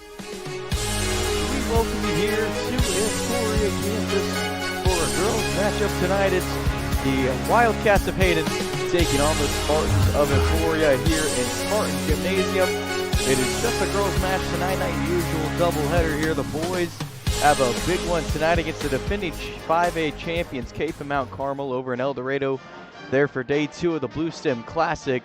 We welcome you here to Emporia, Kansas for a girls matchup tonight. It's the Wildcats of Hayden taking on the Spartans of Emporia here in Spartan Gymnasium. It is just a girls match tonight, not your usual doubleheader here. The boys have a big one tonight against the defending 5A champions, Cape and Mount Carmel, over in El Dorado. There for day 2 of the Blue Stem Classic.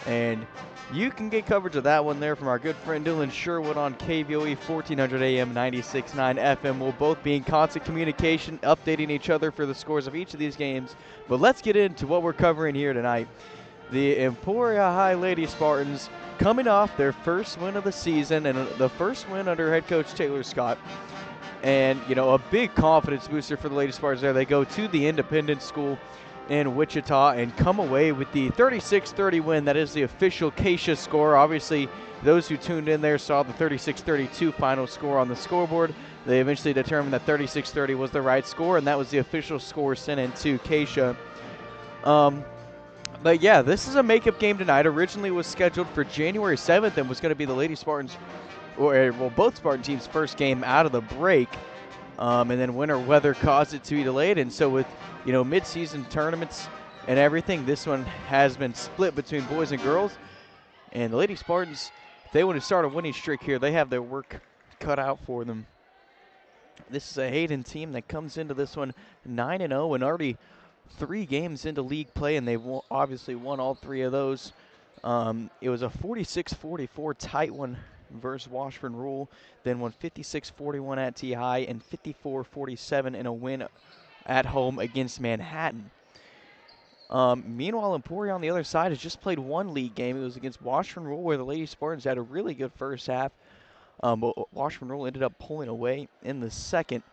And you can get coverage of that one there from our good friend Dylan Sherwood on KVOE 1400 AM 96.9 FM. We'll both be in constant communication, updating each other for the scores of each of these games. But let's get into what we're covering here tonight. The Emporia High Lady Spartans coming off their first win of the season and the first win under head coach Taylor Scott. And, you know, a big confidence booster for the Lady Spartans there. They go to the Independent School in Wichita and come away with the 36-30 win. That is the official Keisha score. Obviously, those who tuned in there saw the 36-32 final score on the scoreboard. They eventually determined that 36-30 was the right score, and that was the official score sent in to Keisha. But yeah, this is a makeup game tonight. Originally was scheduled for January 7th and was going to be the Lady Spartans, or well, both Spartan teams' first game out of the break. And then winter weather caused it to be delayed, and so with, you know, mid-season tournaments and everything, this one has been split between boys and girls. And the Lady Spartans, if they want to start a winning streak here, they have their work cut out for them. This is a Hayden team that comes into this one 9-0 and already 3 games into league play, and they've obviously won all 3 of those. It was a 46-44 tight one versus Washburn Rule, then won 56-41 at T-High and 54-47 in a win at home against Manhattan. Meanwhile, Emporia on the other side has just played 1 league game. It was against Washburn Rule, where the Lady Spartans had a really good first half. But Washburn Rule ended up pulling away in the second,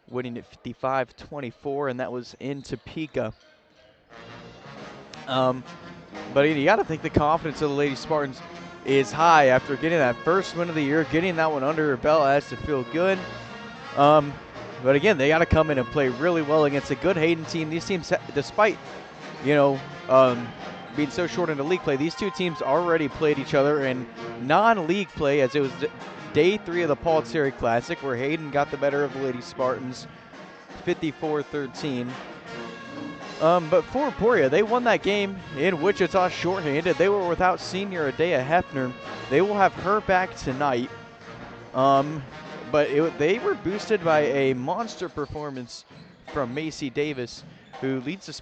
winning at 55-24, and that was in Topeka. But you got to think the confidence of the Lady Spartans is high after getting that first win of the year. Getting that one under her belt has to feel good. But again, they got to come in and play really well against a good Hayden team. These teams, despite, you know, being so short into league play, these two teams already played each other in non-league play, as it was day 3 of the Paul Terry Classic, where Hayden got the better of the Lady Spartans, 54-13. But for Emporia, they won that game in Wichita shorthanded. They were without senior Adea Hefner. They will have her back tonight. But they were boosted by a monster performance from Macy Davis, who leads the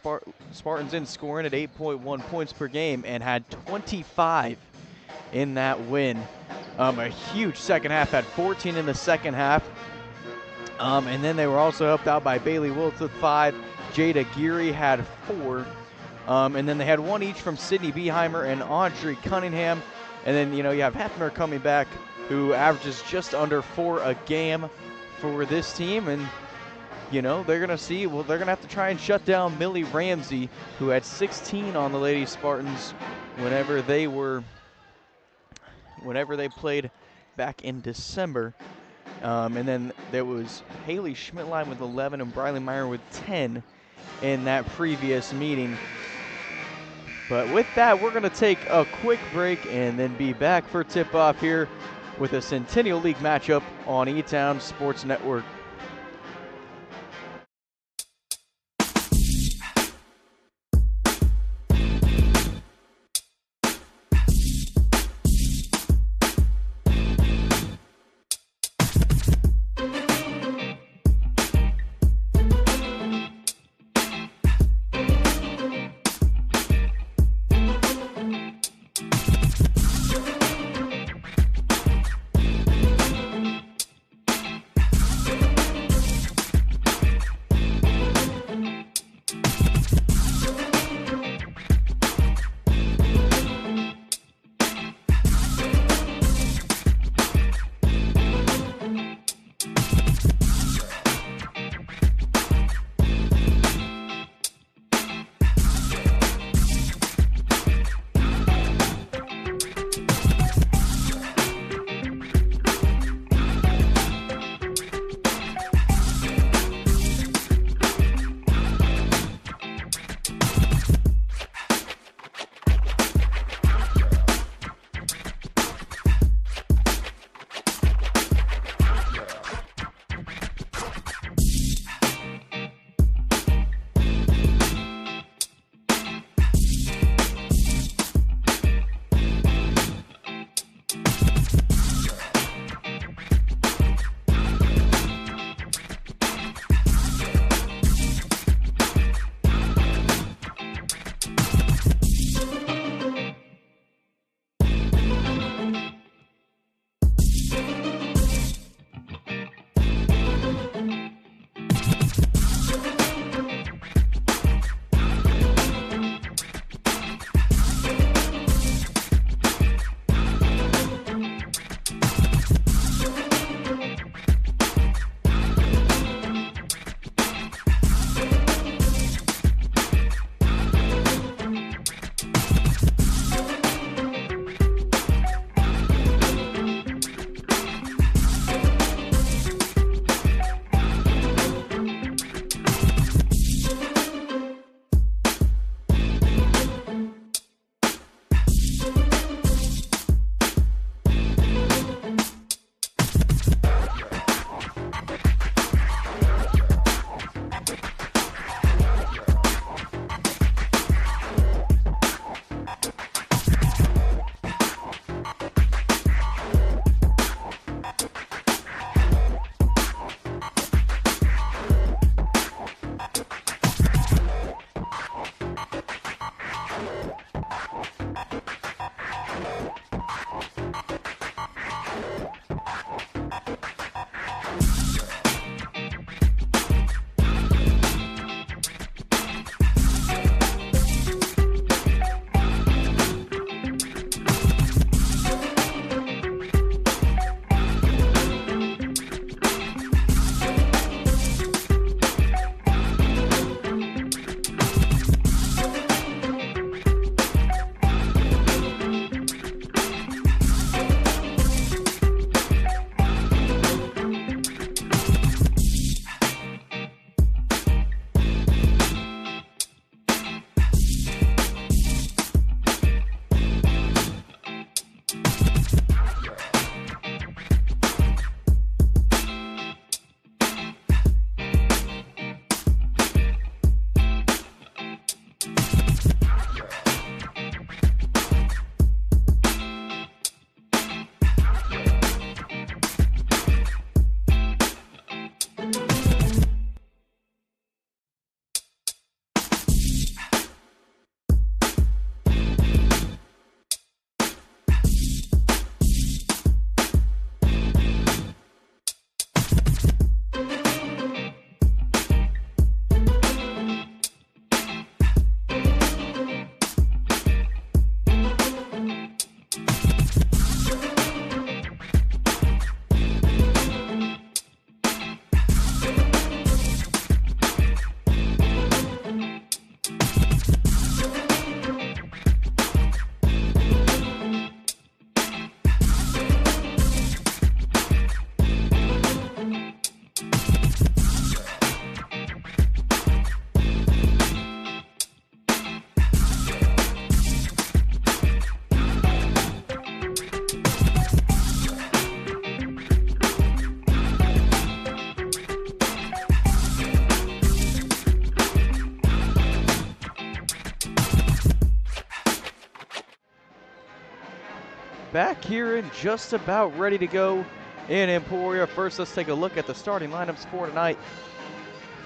Spartans in scoring at 8.1 points per game and had 25 in that win. A huge second half, had 14 in the second half. And then they were also helped out by Bailey Wiltz with 5. Jada Geary had 4. And then they had 1 each from Sydney Beheimer and Audrey Cunningham. And then, you know, you have Hefner coming back, who averages just under 4 a game for this team. And, you know, they're going to see, well, they're going to have to try and shut down Millie Ramsey, who had 16 on the Lady Spartans whenever they played back in December. And then there was Haley Schmidtline with 11 and Briley Meyer with 10 in that previous meeting. But with that, we're going to take a quick break and then be back for tip-off here with a Centennial League matchup on E-Town Sports Network. back here and just about ready to go in Emporia. First, let's take a look at the starting lineups for tonight.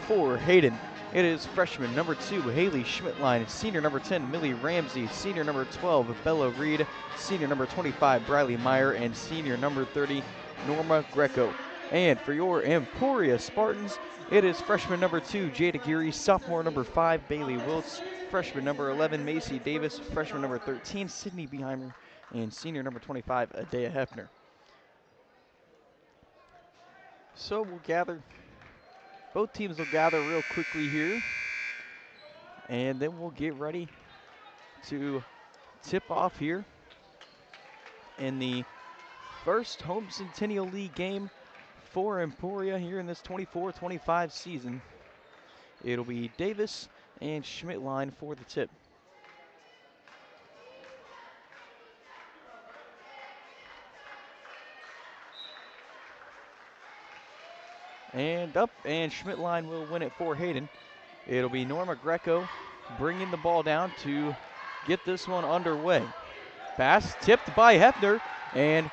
For Hayden, it is freshman number 2, Haley Schmidtline, senior number 10, Millie Ramsey, senior number 12, Bella Reed, senior number 25, Briley Meyer, and senior number 30, Norma Greco. And for your Emporia Spartans, it is freshman number 2, Jada Geary, sophomore number 5, Bailey Wiltz, freshman number 11, Macy Davis, freshman number 13, Sydney Beheimer, and senior number 25, Adea Hefner. So we'll gather, both teams will gather real quickly here, and then we'll get ready to tip off here in the first Home Centennial League game for Emporia here in this 24-25 season. It'll be Davis and Schmidtline for the tip. And up, and Schmidtline will win it for Hayden. It'll be Norma Greco bringing the ball down to get this one underway. Pass tipped by Hefner, and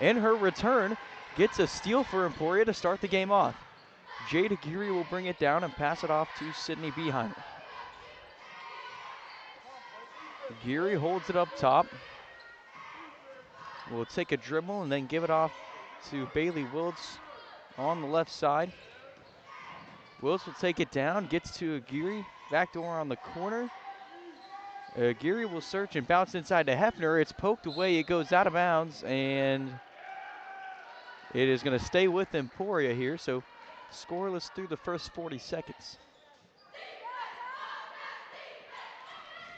in her return, gets a steal for Emporia to start the game off. Jada Geary will bring it down and pass it off to Sydney Beheimer. Geary holds it up top. Will take a dribble and then give it off to Bailey Wiltz on the left side. Wiltz will take it down, gets to Geary, backdoor on the corner. Geary will search and bounce inside to Hefner. It's poked away, it goes out of bounds, and it is going to stay with Emporia here, so scoreless through the first 40 seconds.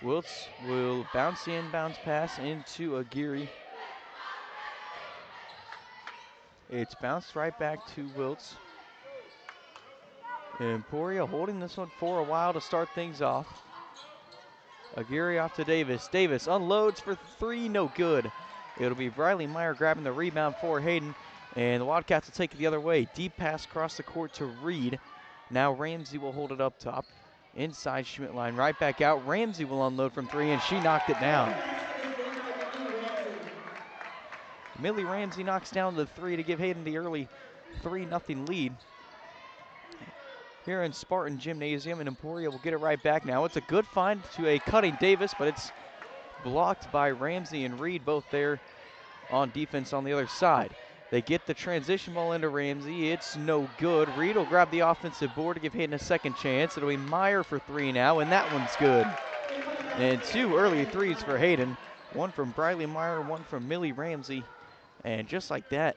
Wiltz will bounce the inbounds pass into Aguirre. It's bounced right back to Wiltz. Emporia holding this one for a while to start things off. Aguirre off to Davis. Davis unloads for 3, no good. It'll be Briley Meyer grabbing the rebound for Hayden, and the Wildcats will take it the other way. Deep pass across the court to Reed. Now Ramsey will hold it up top. Inside Schmidtline, right back out. Ramsey will unload from 3, and she knocked it down. Millie Ramsey knocks down the 3 to give Hayden the early 3-0 lead. Here in Spartan Gymnasium, and Emporia will get it right back now. It's a good find to a cutting Davis, but it's blocked by Ramsey and Reed, both there on defense on the other side. They get the transition ball into Ramsey. It's no good. Reed will grab the offensive board to give Hayden a second chance. It'll be Meyer for 3 now, and that one's good. And 2 early 3s for Hayden. 1 from Briley Meyer, 1 from Millie Ramsey. And just like that,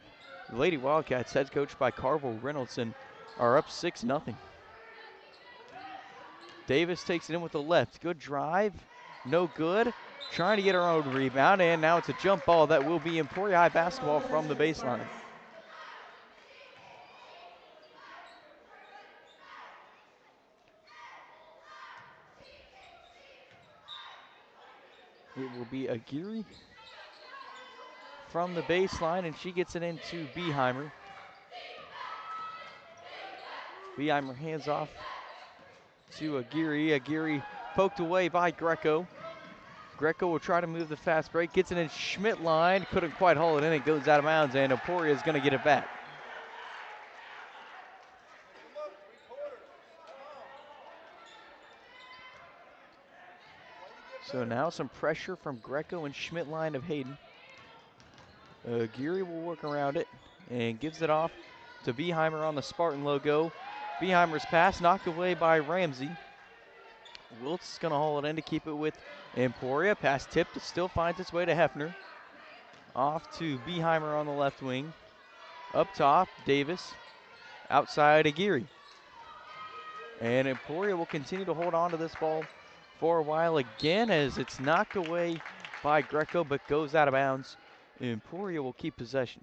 the Lady Wildcats, head coached by Carvel Reynoldson, are up 6-0. Davis takes it in with the left. Good drive. No good. Trying to get her own rebound, and now it's a jump ball that will be Emporia High basketball from the baseline. It will be Aguirre from the baseline, and she gets it into Beheimer. Beheimer hands off to Aguirre. Aguirre poked away by Greco. Greco will try to move the fast break, gets it in Schmidtline, couldn't quite haul it in, it goes out of bounds, and Emporia is going to get it back. So now some pressure from Greco and Schmidtline of Hayden. Geary will work around it and gives it off to Beheimer on the Spartan logo. Beheimer's pass knocked away by Ramsey. Wiltz is going to haul it in to keep it with Emporia. Pass tipped, it still finds its way to Hefner. Off to Beheimer on the left wing. Up top, Davis. Outside, Aguirre. And Emporia will continue to hold on to this ball for a while again as it's knocked away by Greco but goes out of bounds. Emporia will keep possession.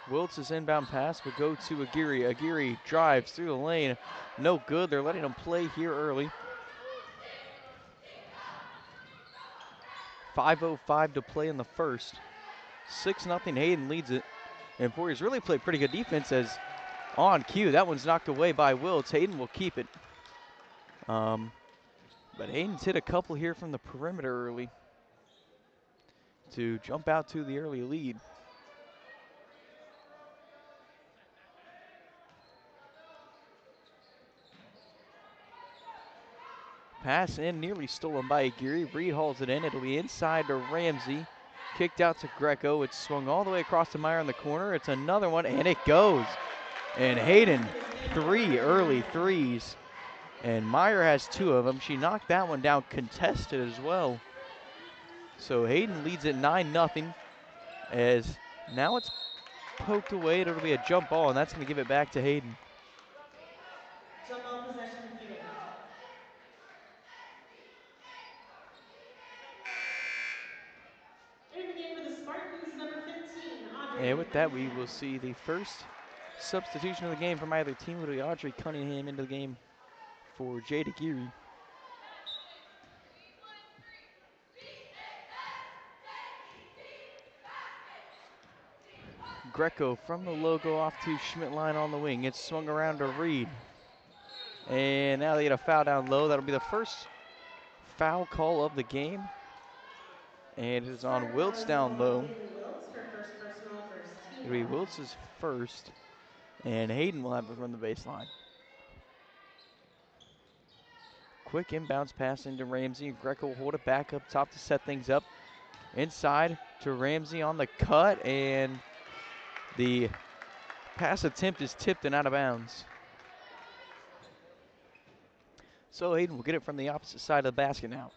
Wiltz's inbound pass will go to Aguirre. Aguirre drives through the lane. No good. They're letting him play here early. 5:05 to play in the first. 6-0 Hayden leads it. Emporia's really played pretty good defense as On cue, that one's knocked away by Wiltz. Hayden will keep it. But Hayden's hit a couple here from the perimeter early to jump out to the early lead. Pass in, nearly stolen by Aguirre. Reed hauls it in. It'll be inside to Ramsey. Kicked out to Greco. It's swung all the way across to Meyer in the corner. It's another one, and it goes. And Hayden, 3 early threes. And Meyer has 2 of them. She knocked that one down contested as well. So Hayden leads at 9-0. As now it's poked away. It'll be a jump ball, and that's going to give it back to Hayden. Jump ball possession, Hayden. In the game for the Spartans, number 15, Audrey. And with that, we will see the first substitution of the game from either team. It'll be Audrey Cunningham into the game for Jade Aguirre. Greco from the logo off to Schmidtline on the wing. It's swung around to Reed. And now they get a foul down low. That'll be the first foul call of the game. And it is on Wiltz down low. It'll be Wiltz's first. And Hayden will have to run the baseline. Quick inbounds pass into Ramsey. Greco will hold it back up top to set things up. Inside to Ramsey on the cut, and the pass attempt is tipped and out of bounds. So Hayden will get it from the opposite side of the basket now.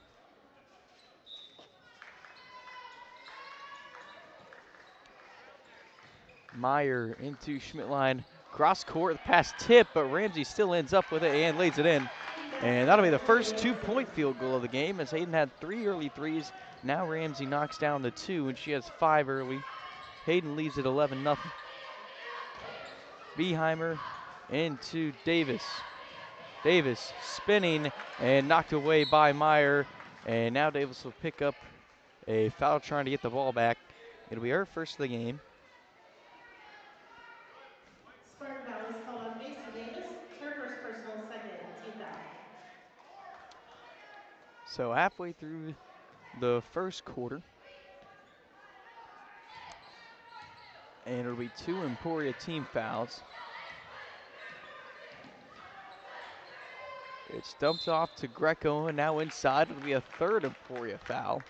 Meyer into Schmidtline. Cross court, the pass tip, but Ramsey still ends up with it and lays it in. And that'll be the first 2-point field goal of the game, as Hayden had 3 early threes. Now Ramsey knocks down the 2, and she has 5 early. Hayden leads at 11-0. Beheimer into Davis. Davis spinning and knocked away by Meyer. And now Davis will pick up a foul trying to get the ball back. It'll be her first of the game. Spartan foul is called on Macy Davis. It's her first personal, second team foul. So halfway through the first quarter. And it'll be 2 Emporia team fouls. It's dumped off to Greco, and now inside it'll be a 3rd Emporia foul.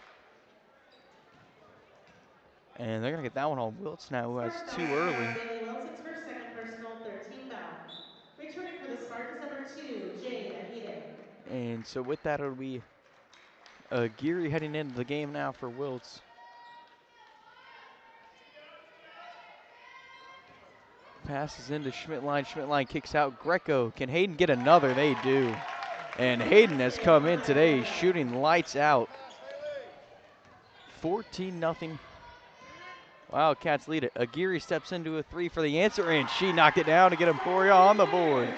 And they're going to get that one on Wiltz now, who has 2 early. Wilson's her second personal, 3rd team foul. Returning for the Spartans, number 2, Jade Hayden. And so with that, it'll be Aguirre heading into the game now for Wiltz. Passes into Schmidtline. Schmidtline kicks out. Greco. Can Hayden get another? They do. And Hayden has come in today shooting lights out. 14-0. Wildcats lead it. Aguirre steps into a 3 for the answer, and she knocked it down to get Emporia on the board.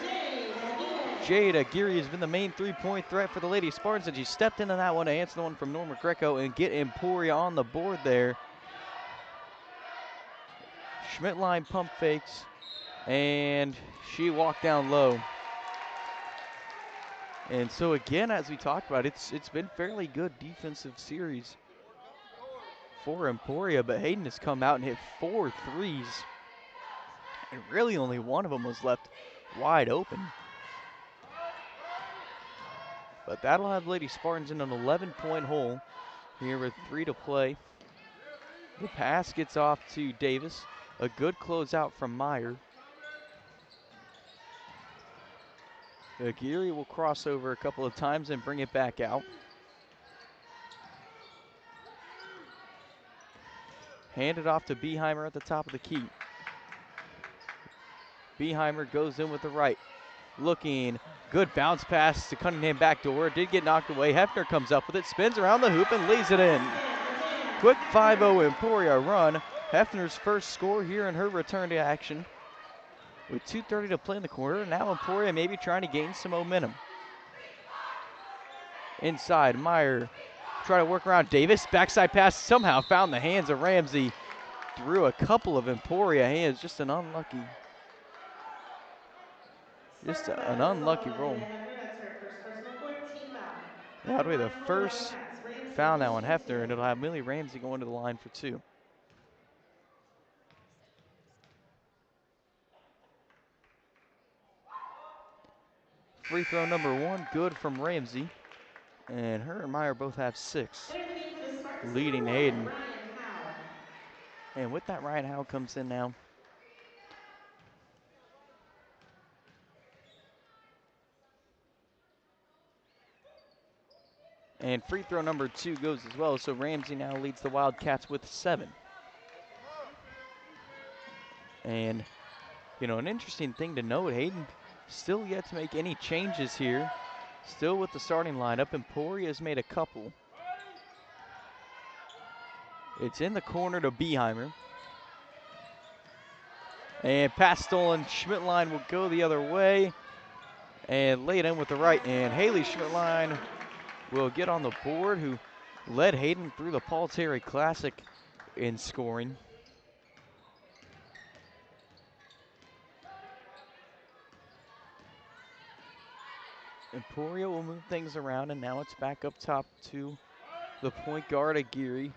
Jade Aguirre has been the main 3-point threat for the Lady Spartans, and she stepped into that one to answer the one from Norma Greco and get Emporia on the board there. Schmidtline pump fakes, and she walked down low. And so again, as we talked about, it's been fairly good defensive series for Emporia, but Hayden has come out and hit 4 threes. And really only one of them was left wide open. But that'll have Lady Spartans in an 11-point hole here with 3 to play. The pass gets off to Davis. A good closeout from Meyer. Aguirre will cross over a couple of times and bring it back out. Handed off to Beheimer at the top of the key. Beheimer goes in with the right. Looking, good bounce pass to Cunningham backdoor. Did get knocked away. Hefner comes up with it, spins around the hoop and lays it in. Quick 5-0 Emporia run. Hefner's first score here in her return to action. With 2:30 to play in the quarter, now Emporia maybe trying to gain some momentum. Inside, Meyer try to work around Davis. Backside pass somehow found the hands of Ramsey. Through a couple of Emporia hands, just an unlucky Just Sparta an Bell is unlucky on roll. Amanda Hefner. That's her first personal 4th team foul. That'll be the Line for the first Wildcats. Ramsey foul will now on shoot Hefner, and 2. it'll have Millie Ramsey going to the line for 2. Free throw number 1, good from Ramsey. And her and Meyer both have 6. Enter the game for the Spartans, Leading number 1, Hayden. Ryan Howe. And with that, Ryan Howe comes in now. And free throw number 2 goes as well, so Ramsey now leads the Wildcats with 7. And, you know, an interesting thing to note, Hayden still yet to make any changes here. Still with the starting lineup. Emporia has made a couple. It's in the corner to Beheimer. And pass stolen. Schmidtline will go the other way. And laid in with the right. And Haley Schmidtline will get on the board, who led Hayden through the Paul Terry Classic in scoring. Emporia will move things around, and now it's back up top to the point guard, Aguirre.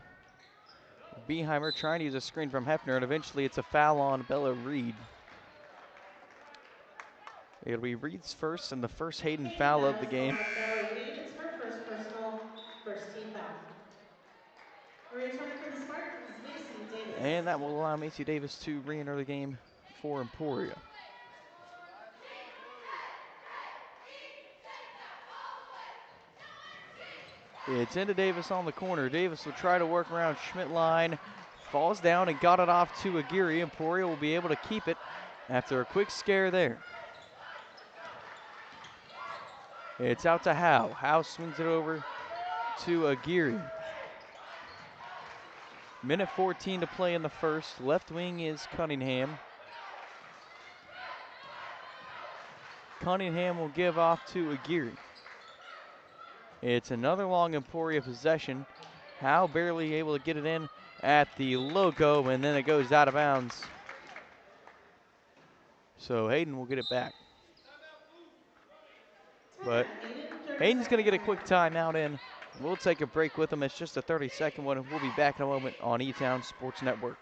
Beheimer trying to use a screen from Hefner, and eventually it's a foul on Bella Reed. It'll be Reed's first and the first Hayden foul of the game. On Bella Reed. It's her first personal, 1st team foul. Returning for the Spartans, Macy Davis. And that will allow Macy Davis to re-enter the game for Emporia. It's into Davis on the corner. Davis will try to work around Schmidtline. Falls down and got it off to Aguirre. Emporia will be able to keep it after a quick scare there. It's out to Howe. Howe swings it over to Aguirre. Minute 14 to play in the first. Left wing is Cunningham. Cunningham will give off to Aguirre. It's another long Emporia possession. Howe barely able to get it in at the logo, and then it goes out of bounds. So Hayden will get it back. But Hayden's going to get a quick timeout in. We'll take a break with them. It's just a 30-second one, and we'll be back in a moment on E-Town Sports Network.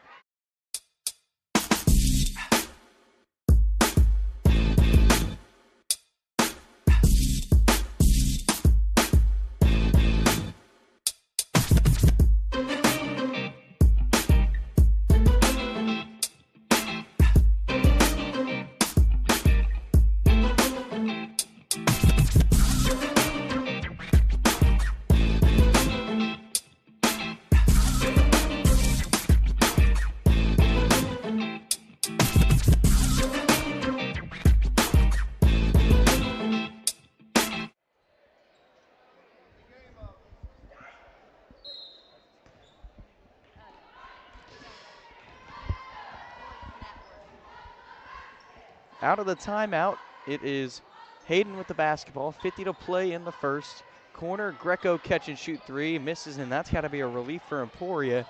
Out of the timeout, it is Hayden with the basketball. 50 to play in the first. Corner, Greco catch and shoot 3. Misses, and that's got to be a relief for Emporia,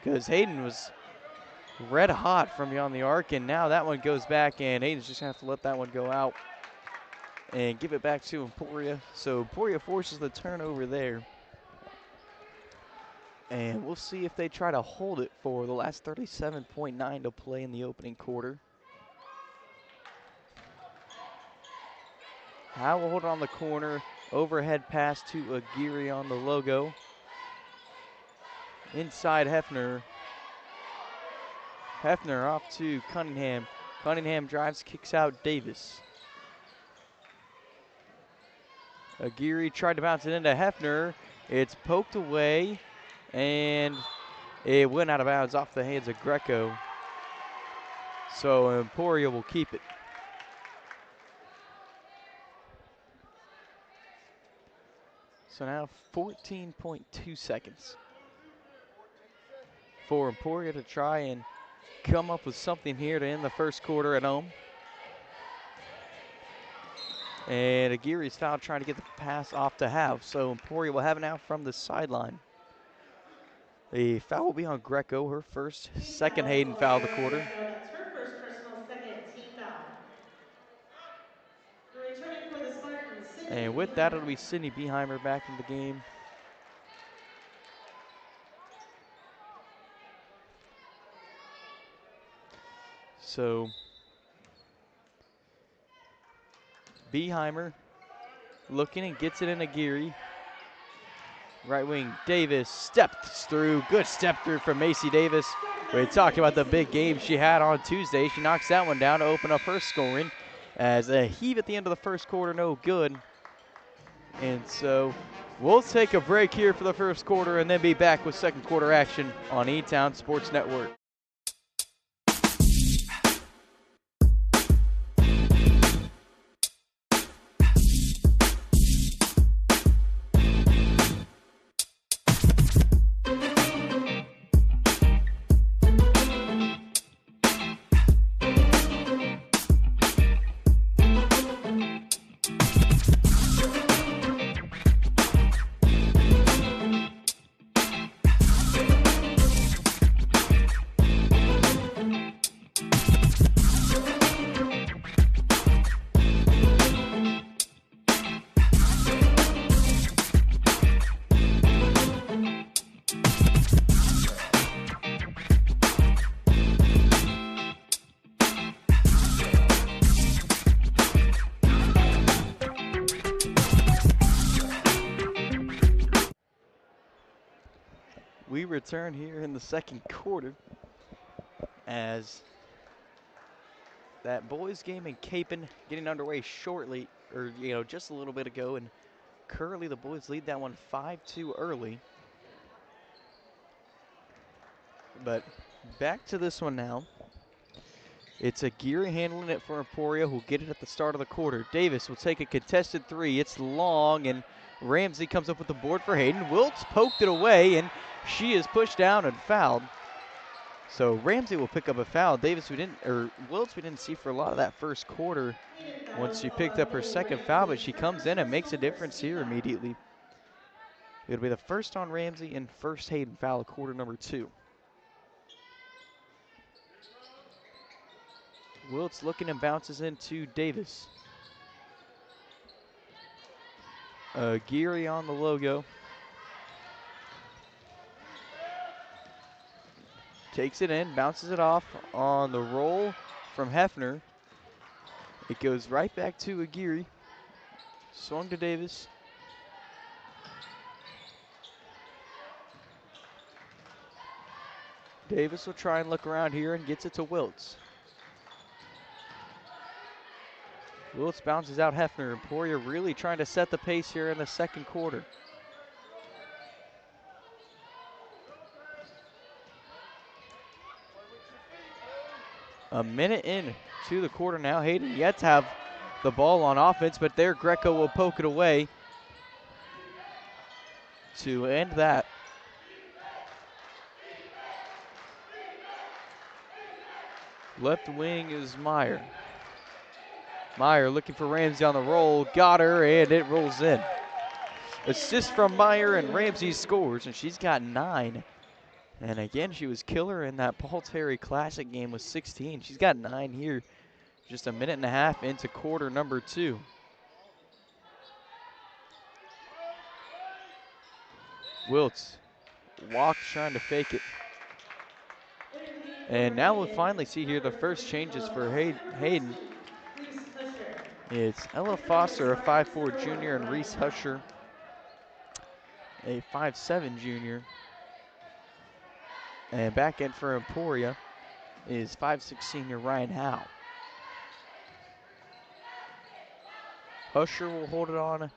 because Hayden was red hot from beyond the arc, and now that one goes back, and Hayden's just going to have to let that one go out and give it back to Emporia. So Emporia forces the turnover there. And we'll see if they try to hold it for the last 37.9 to play in the opening quarter. Howe will hold it on the corner. Overhead pass to Aguirre on the logo. Inside Hefner. Hefner off to Cunningham. Cunningham drives, kicks out Davis. Aguirre tried to bounce it into Hefner. It's poked away, and it went out of bounds off the hands of Greco. So Emporia will keep it. So now 14.2 seconds for Emporia to try and come up with something here to end the first quarter at home. And Aguirre's foul trying to get the pass off to Howe. So Emporia will have it now from the sideline. The foul will be on Greco, her first, second Hayden foul of the quarter. That's her first personal, 2nd team foul. And with that, it'll be Sydney Beheimer back in the game. So Beheimer looking and gets it into Geary. Right wing Davis steps through. Good step through from Macy Davis. We talked about the big game she had on Tuesday. She knocks that one down to open up her scoring. As a heave at the end of the first quarter, no good. And so we'll take a break here for the first quarter and then be back with second quarter action on E-Town Sports Network. We return here in the second quarter as that boys game in Capon getting underway shortly, or just a little bit ago, and currently the boys lead that one 5-2 early. But back to this one now. It's a Geary handling it for Emporia, who'll get it at the start of the quarter. Davis will take a contested three. It's long, and Ramsey comes up with the board for Hayden. Wiltz poked it away, and she is pushed down and fouled. So Ramsey will pick up a foul. Wiltz we didn't see for a lot of that first quarter once she picked up her second foul, but she comes in and makes a difference here immediately. It'll be the first on Ramsey and first Hayden foul of quarter number 2. Wiltz looking and bounces into Davis. Geary on the logo. Takes it in, bounces it off on the roll from Hefner. It goes right back to Aguirre. Swung to Davis. Davis will try and look around here and gets it to Wiltz. Wiltz bounces out Hefner. Emporia really trying to set the pace here in the second quarter. A minute in to the quarter now. Hayden yet to have the ball on offense, but there Greco will poke it away to end that. Left wing is Meyer. Meyer looking for Ramsey on the roll. Got her, and it rolls in. Assist from Meyer, and Ramsey scores, and she's got 9. And again, she was killer in that Paul Terry Classic game with 16. She's got 9 here, just a minute and a half into quarter number 2. Wiltz walked trying to fake it. And now we'll finally see here the first changes for Hayden. It's Ella Foster, a 5'4" junior, and Reese Husher, a 5'7" junior. And back in for Emporia is 5'6" senior Ryan Howe. Husher will hold it on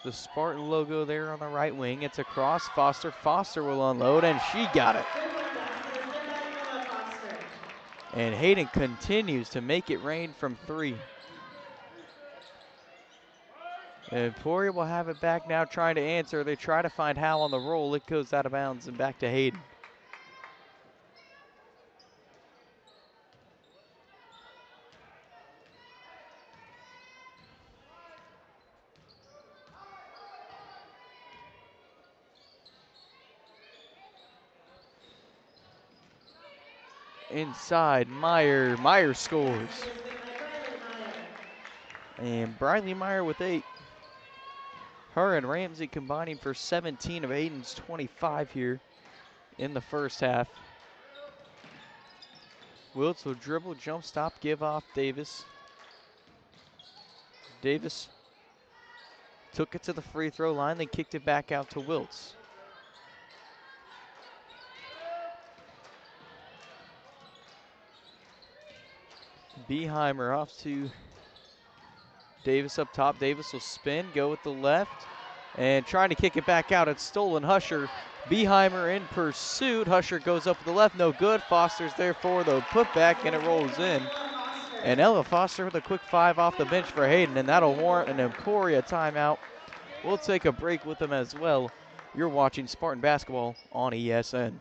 the Spartan logo there on the right wing. It's across Foster. Foster will unload, and she got it. And Hayden continues to make it rain from 3. Emporia will have it back now, trying to answer. They try to find Howe on the roll. It goes out of bounds and back to Hayden. Inside, Meyer. Meyer scores. And Briley Meyer with 8. Her and Ramsey combining for 17 of Hayden's 25 here in the first half. Wiltz will dribble, jump stop, give off Davis. Davis took it to the free throw line, then kicked it back out to Wiltz. Beheimer off to Davis up top. Davis will spin, go with the left, and trying to kick it back out. It's stolen. Husher. Beheimer in pursuit. Husher goes up with the left, no good. Foster's there for the putback, and it rolls in. And Ella Foster with a quick 5 off the bench for Hayden, and that'll warrant an Emporia timeout. We'll take a break with them as well. You're watching Spartan Basketball on ESN.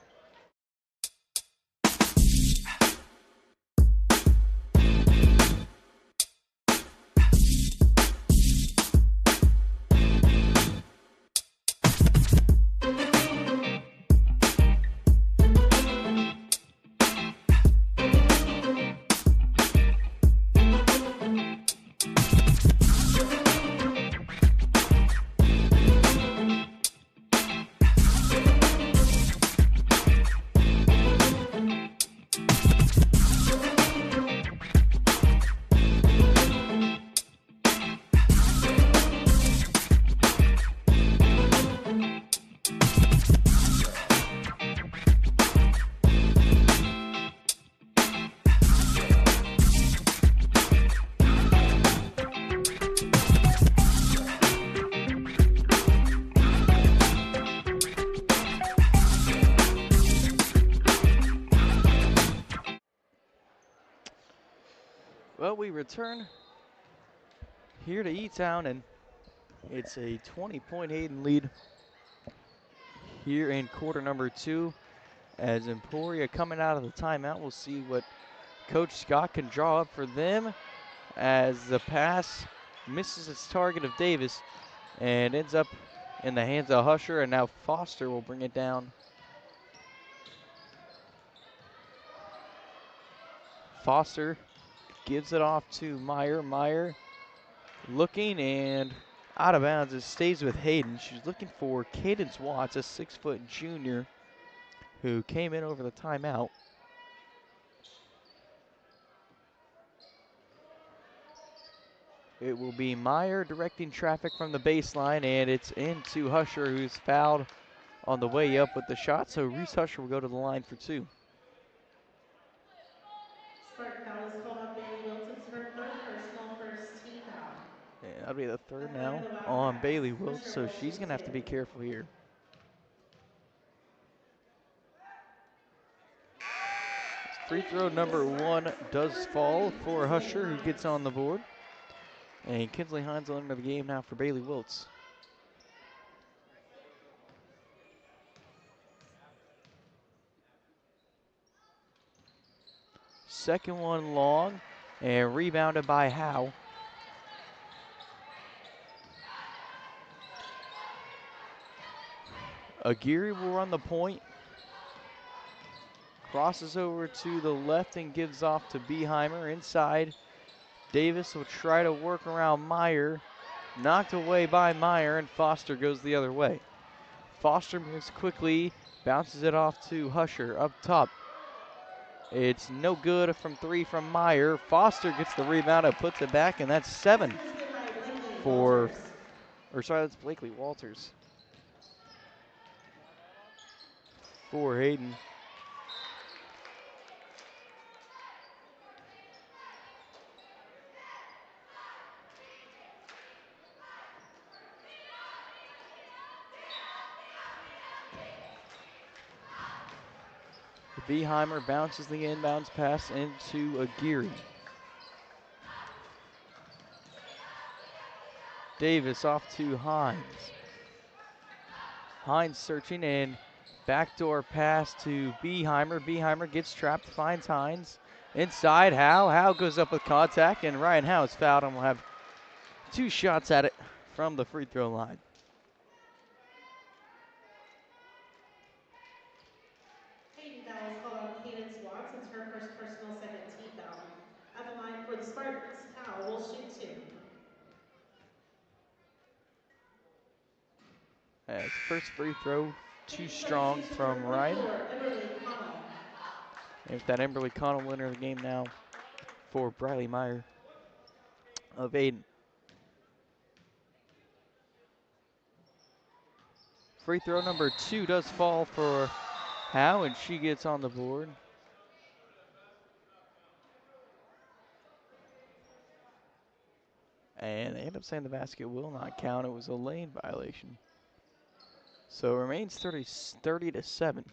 Well, we return here to E-Town, and it's a 20-point Hayden lead here in quarter number 2. As Emporia coming out of the timeout, we'll see what Coach Scott can draw up for them as the pass misses its target of Davis and ends up in the hands of Husher, and now Foster will bring it down. Foster gives it off to Meyer. Meyer looking and out of bounds. It stays with Hayden. She's looking for Cadence Watts, a 6-foot junior who came in over the timeout. It will be Meyer directing traffic from the baseline, and it's into Husher, who's fouled on the way up with the shot. So Reese Husher will go to the line for 2. Spartan foul is called on Bailey Wiltz. It's her third personal, first team foul. And that'll be the third At the line now of the on Wildcats, Bailey Wiltz, Husher so will she's shoot going to have to 2. be careful here. Free throw number 1 does fall for Husher, who gets on the board. And Kinsley Hines will enter the game now for Bailey Wiltz. Second one long and rebounded by Howe. Aguirre will run the point. Crosses over to the left and gives off to Beheimer inside. Davis will try to work around Meyer. Knocked away by Meyer, and Foster goes the other way. Foster moves quickly, bounces it off to Husher up top. It's no good from 3 from Meyer. Foster gets the rebound and puts it back, and that's 7 for, that's Blakely Walters for Hayden. Beheimer bounces the inbounds pass into Aguirre. Davis off to Hines. Hines searching and backdoor pass to Beheimer. Beheimer gets trapped, finds Hines. Inside, Howe. Howe goes up with contact, and Ryan Howe is fouled and will have 2 shots at it from the free throw line. Hayden foul is called on Cadence Watts. It's her first personal, second team foul. At the line for the Spartans, Howe will shoot 2. As first free throw, too Taking play strong station number from Ryan. 44, Emberly Connell. And with that, Emberly Connell will enter the game now for Briley Meyer of Hayden. Free throw number 2 does fall for Howe, and she gets on the board. And they end up saying the basket will not count. It was a lane violation. So it remains 30 to 7.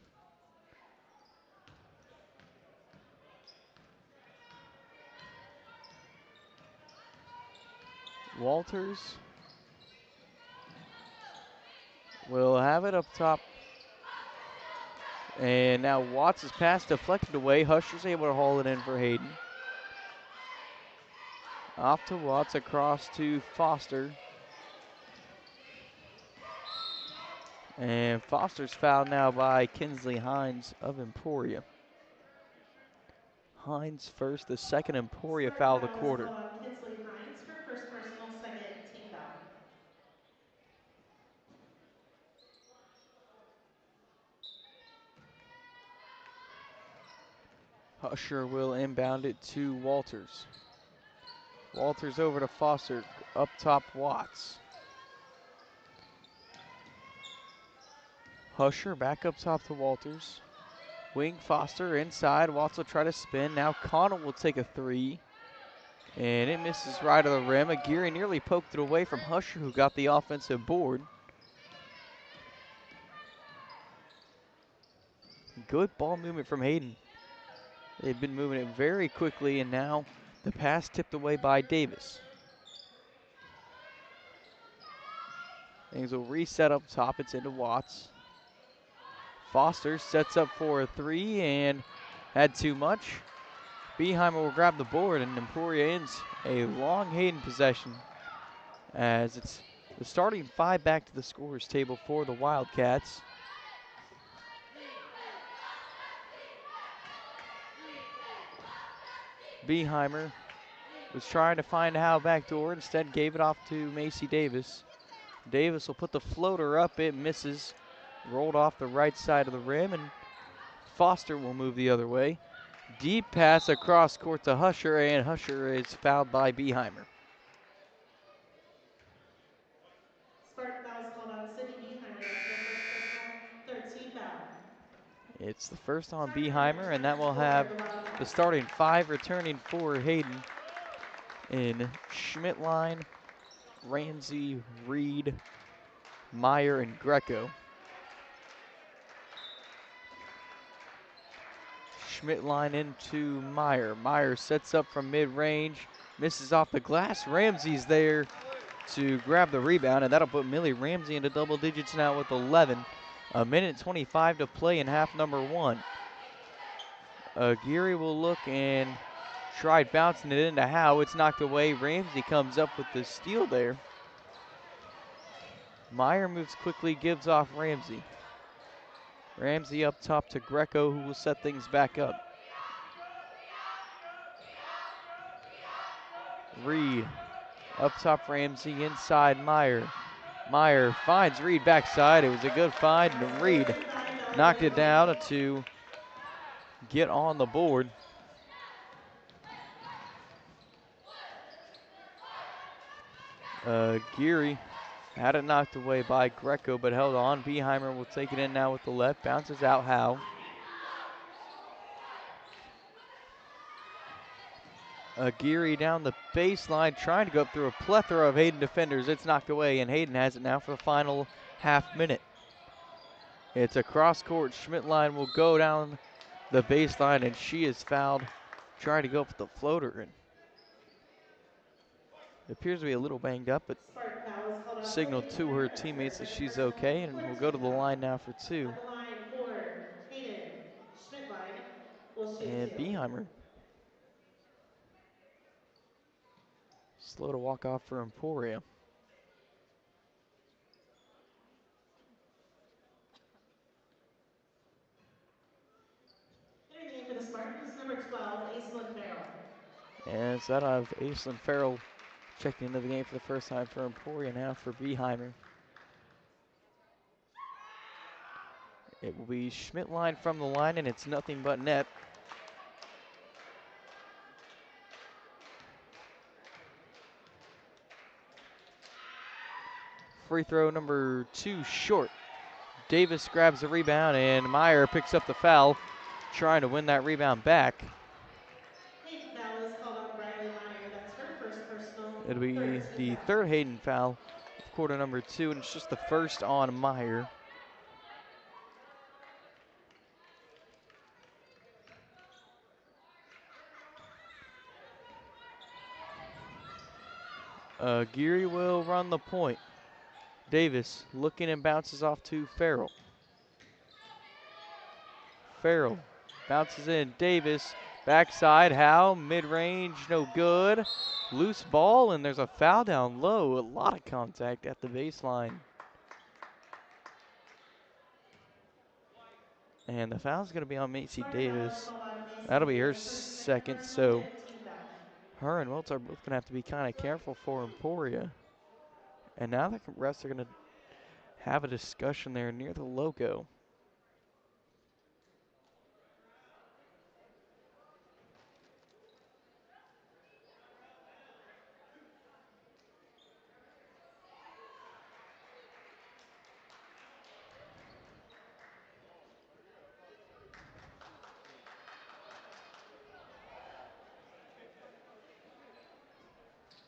Walters will have it up top. And now Watts' pass deflected away. Husher's able to haul it in for Hayden. Off to Watts, across to Foster. And Foster's fouled now by Kinsley Hines of Emporia. Hines first, the second Emporia foul of the Spartan foul is quarter. called on Kinsley Hines, her first personal, second team foul. Husher will inbound it to Walters. Walters over to Foster, up top Watts. Husher back up top to Walters. Wing Foster inside, Watts will try to spin. Now Connell will take a three. And it misses right of the rim. Aguirre nearly poked it away from Husher, who got the offensive board. Good ball movement from Hayden. They've been moving it very quickly, and now the pass tipped away by Davis. Things will reset up top. It's into Watts. Foster sets up for a three and had too much. Beheimer will grab the board, and Emporia ends a long Hayden possession as it's the starting five back to the scorer's table for the Wildcats. Beheimer was trying to find a Howe back door, instead gave it off to Macy Davis. Davis will put the floater up, it misses. Rolled off the right side of the rim, and Foster will move the other way. Deep pass across court to Husher, and Husher is fouled by Beheimer. Spartan foul is called on Sydney Beheimer. That's her first personal, third team foul. It's the first on Time of Beheimer, and that return will for have the the Wildcats. starting five returning for Hayden in Schmidtline, Ramsey, Reed, Meyer, and Greco. Schmidtline into Meyer. Meyer sets up from mid-range, misses off the glass. Ramsey's there to grab the rebound, and that'll put Millie Ramsey into double digits now with 11. A minute 25 to play in half number one. Aguirre will look and try bouncing it into Howe. It's knocked away. Ramsey comes up with the steal there. Meyer moves quickly, gives off Ramsey. Ramsey up top to Greco, who will set things back up. Reed up top, Ramsey inside Meyer. Meyer finds Reed backside. It was a good find, and Reed knocked it down to get on the board. Geary had it knocked away by Greco, but held on. Beheimer will take it in now with the left. Bounces out Howe. Geary down the baseline, trying to go up through a plethora of Hayden defenders. It's knocked away, and Hayden has it now for the final half minute. It's a cross court. Schmidtline will go down the baseline, and she is fouled, trying to go up with the floater. And it appears to be a little banged up, but Spartan foul is called on Sydney signaled to her Beheimer. That's her teammates that first she's personal, okay, and will fourth go team to the foul. line now for two. At the line for Hayden, Schmidtline will shoot And two. Beheimer slow to walk off for Emporia. Entering the game for the Spartans, number 12, Aislinn Farrell. And it's that of Aislinn Farrell checking into the game for the first time for Emporia now for Beheimer. It will be Schmidt line from the line, and it's nothing but net. Free throw number 2 short. Davis grabs the rebound, and Meyer picks up the foul, trying to win that rebound back. Hayden foul is called on Briley Meyer. That's her first personal. It'll be Third team the foul. third Hayden foul of quarter number 2, and it's just the first on Meyer. Geary will run the point. Davis looking and bounces off to Farrell. Farrell bounces in. Davis backside. Howe mid-range, no good. Loose ball, and there's a foul down low. A lot of contact at the baseline. And the foul's going to be on Macy Smart foul is Davis. called on Macy That'll be her Davis, her second second, personal, so fifth team foul. her and Wiltz are both going to have to be kind of careful for Emporia. And now the refs are going to have a discussion there near the logo.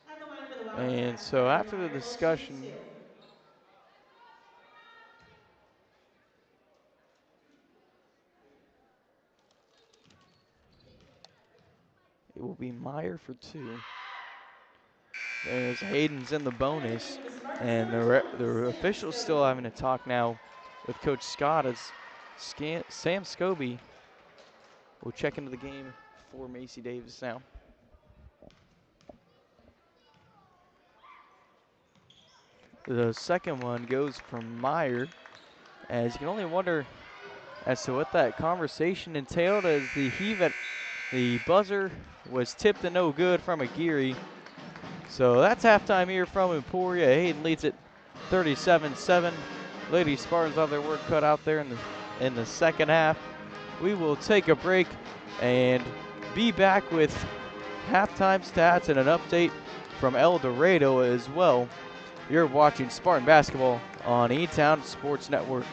At the line for the And Wildcats, so Briley after the Meyer will shoot discussion, 2. it will be Meyer for 2. There's Hayden's in the bonus. Everything the Spartans And number 20, the Sam officials still Scobie. having a talk now with Coach Scott as Sam Scobie will check into the game for Macy Davis now. The second one goes from Meyer, as you can only wonder as to what that conversation entailed, as the heave at the buzzer was tipped and no good from a Geary. So that's halftime here from Emporia. Hayden leads it 37-7. Lady Spartans have their work cut out there in the second half. We will take a break and be back with halftime stats and an update from El Dorado as well. You're watching Spartan Basketball on E-Town Sports Network.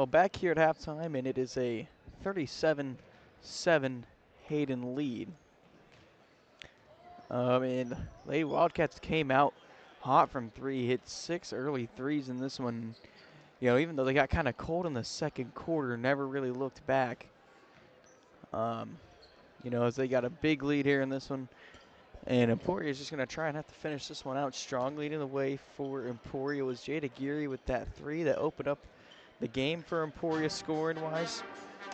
Well, back here at halftime, and it is a 37-7 Hayden lead. And Lady Wildcats came out hot from three, hit 6 early threes in this one. You know, even though they got kind of cold in the second quarter, never really looked back. You know, as they got a big lead here in this one. And Emporia is just going to try and have to finish this one out strong. Leading the way for Emporia was Jada Geary with that three that opened up the game for Emporia scoring-wise.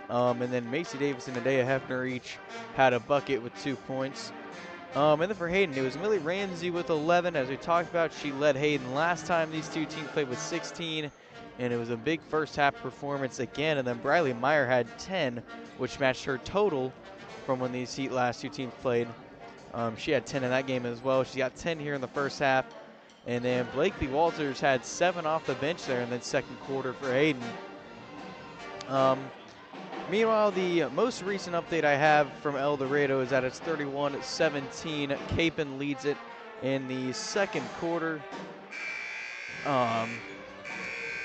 And then Macy Davis and Adea Hefner each had a bucket with 2 points. And then for Hayden, it was Millie Ramsey with 11. As we talked about, she led Hayden last time these two teams played with 16. And it was a big first half performance again. And then Briley Meyer had 10, which matched her total from when these last two teams played. She had 10 in that game as well. She got 10 here in the first half. And then Blakely Walters had 7 off the bench there in the second quarter for Hayden. Meanwhile, the most recent update I have from El Dorado is that it's 31-17. Capon leads it in the second quarter. But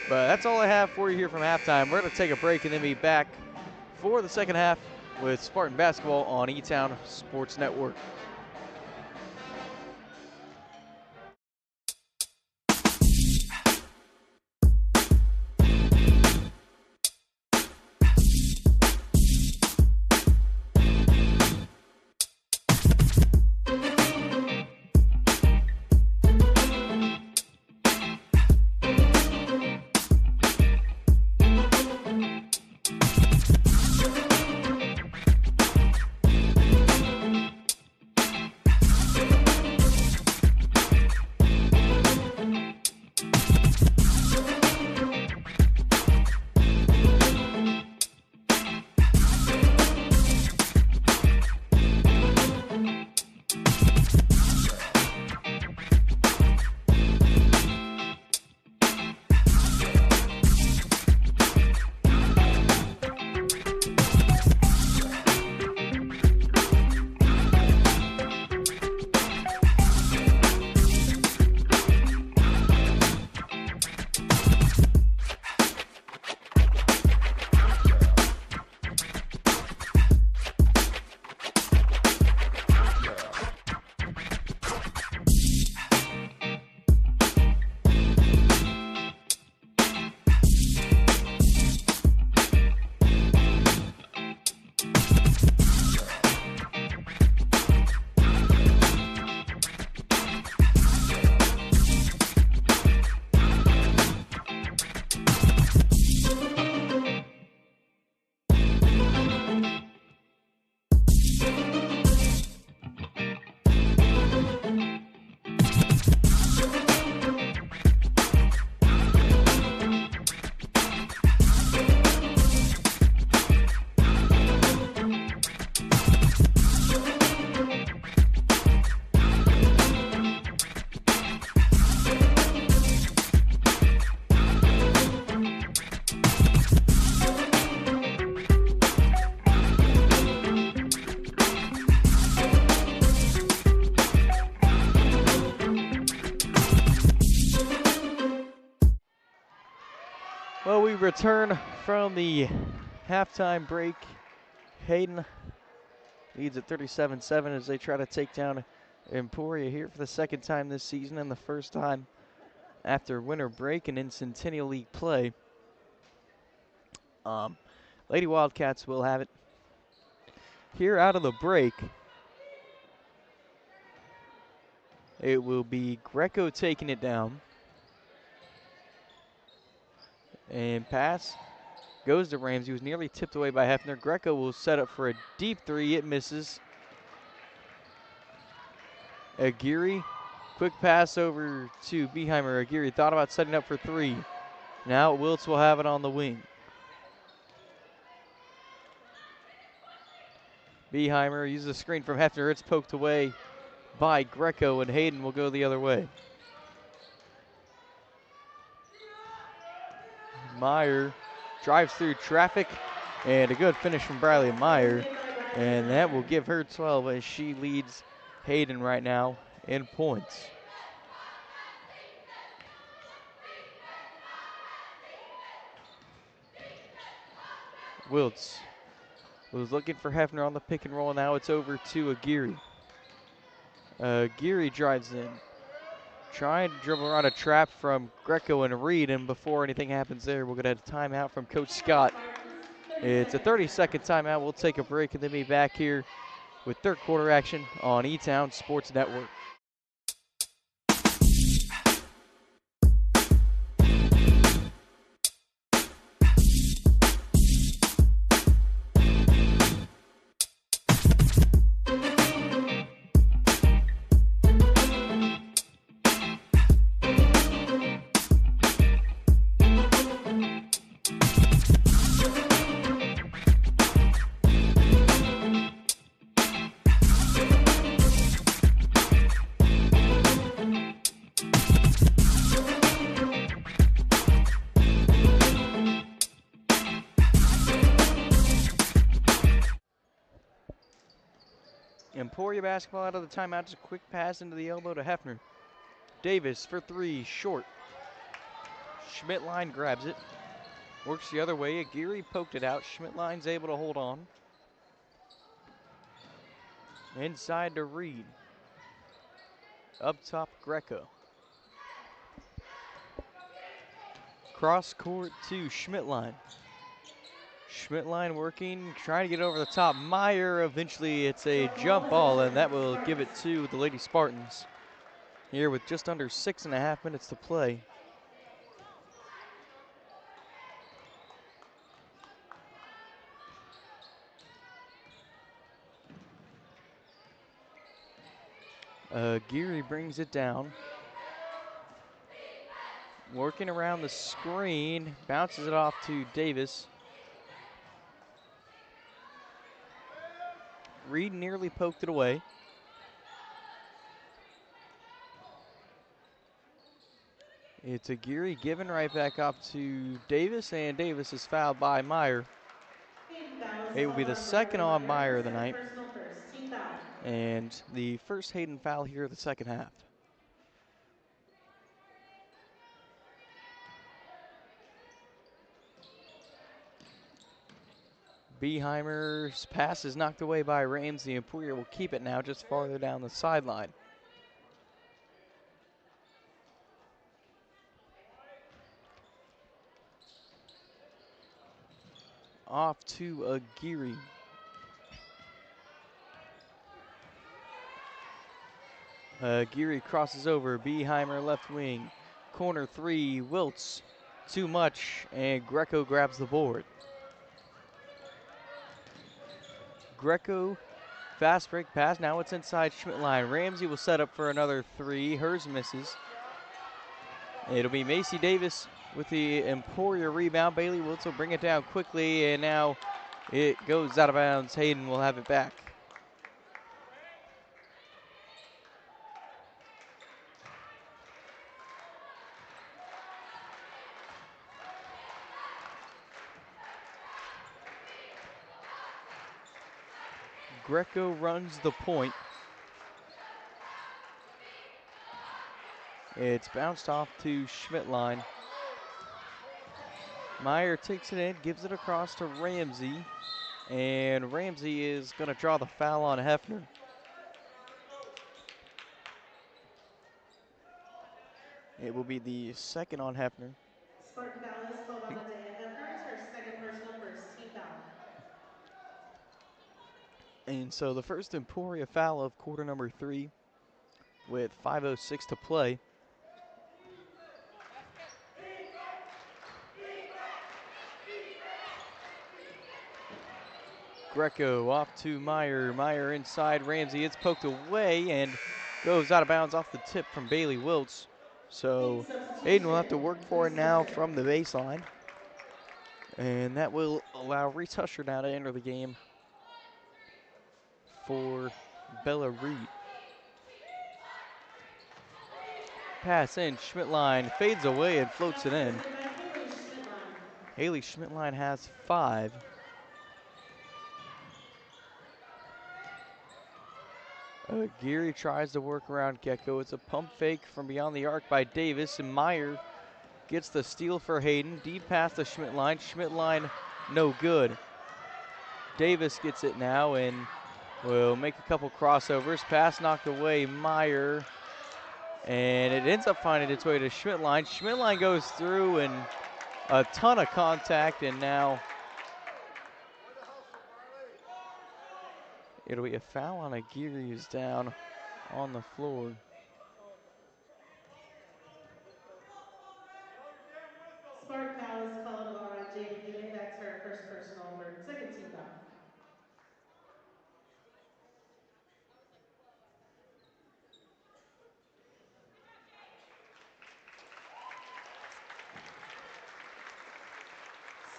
that's all I have for you here from halftime. We're going to take a break and then be back for the second half with Spartan basketball on E-Town Sports Network. Well, we return from the halftime break. Hayden leads at 37-7 as they try to take down Emporia here for the second time this season and the first time after winter break and in Centennial League play. Lady Wildcats will have it here out of the break. It will be Greco taking it down. And pass goes to Ramsey, was nearly tipped away by Hefner. Greco will set up for a deep three. It misses. Aguirre, quick pass over to Beheimer. Aguirre thought about setting up for three. Now Wiltz will have it on the wing. Beheimer uses a screen from Hefner. It's poked away by Greco, and Hayden will go the other way. Meyer drives through traffic, and a good finish from Briley Meyer, and that will give her 12 as she leads Hayden right now in points. Wiltz was looking for Hefner on the pick and roll. Now it's over to Aguirre. Aguirre drives in. Trying to dribble around a trap from Greco and Reed, and before anything happens there, we're going to have a timeout from Coach Scott. It's a 30-second timeout. We'll take a break and then be back here with third quarter action on E-Town Sports Network. Emporia basketball out of the timeout. Just a quick pass into the elbow to Hefner. Davis for three, short. Schmidtline grabs it. Works the other way. Aguirre poked it out. Schmidtline's able to hold on. Inside to Reed. Up top, Greco. Cross court to Schmidtline. Schmidtline working, trying to get over the top. Meyer, eventually it's a jump ball, and that will give it to the Lady Spartans. Here with just under 6.5 minutes to play. Geary brings it down. Working around the screen, bounces it off to Davis. Reed nearly poked it away. It's Aguirre giving right back up to Davis, and Davis is fouled by Meyer. It will be the second on Meyer of the night. Personal first, team foul. And the first Hayden foul here of the second half. Beheimer's pass is knocked away by Ramsey. Emporia will keep it now just farther down the sideline. Off to Aguirre. Aguirre crosses over. Beheimer left wing. Corner three. Wiltz. Too much. And Greco grabs the board. Greco. Fast break pass. Now it's inside Schmidtline. Ramsey will set up for another three. Hers misses. It'll be Macy Davis with the Emporia rebound. Bailey Wiltz will bring it down quickly, and now it goes out of bounds. Hayden will have it back. Greco runs the point. It's bounced off to Schmidtline. Meyer takes it in, gives it across to Ramsey, and Ramsey is going to draw the foul on Hefner. It will be the second on Hefner. Spartan foul is called on Adea Hefner. It's her second personal first, team foul. And so the first Emporia foul of quarter number 3 with 5:06 to play. Greco off to Meyer. Meyer inside Ramsey. It's poked away and goes out of bounds off the tip from Bailey Wiltz. So Hayden will have to work for it now from the baseline. And that will allow Reese Husher now to enter the game for Bella Reed. Pass in, Schmidtline fades away and floats it in. Haley Schmidtline has 5. Geary tries to work around Gecko. It's a pump fake from beyond the arc by Davis, and Meyer gets the steal for Hayden. Deep pass to Schmidtline. Schmidtline no good. Davis gets it now and will make a couple crossovers. Pass knocked away, Meyer. And it ends up finding its way to Schmidtline. Schmidtline goes through and a ton of contact, and now it'll be a foul on Aguirre, who's down on the floor. Spartan foul is called on Jade Aguirre. That's her first personal, second team foul.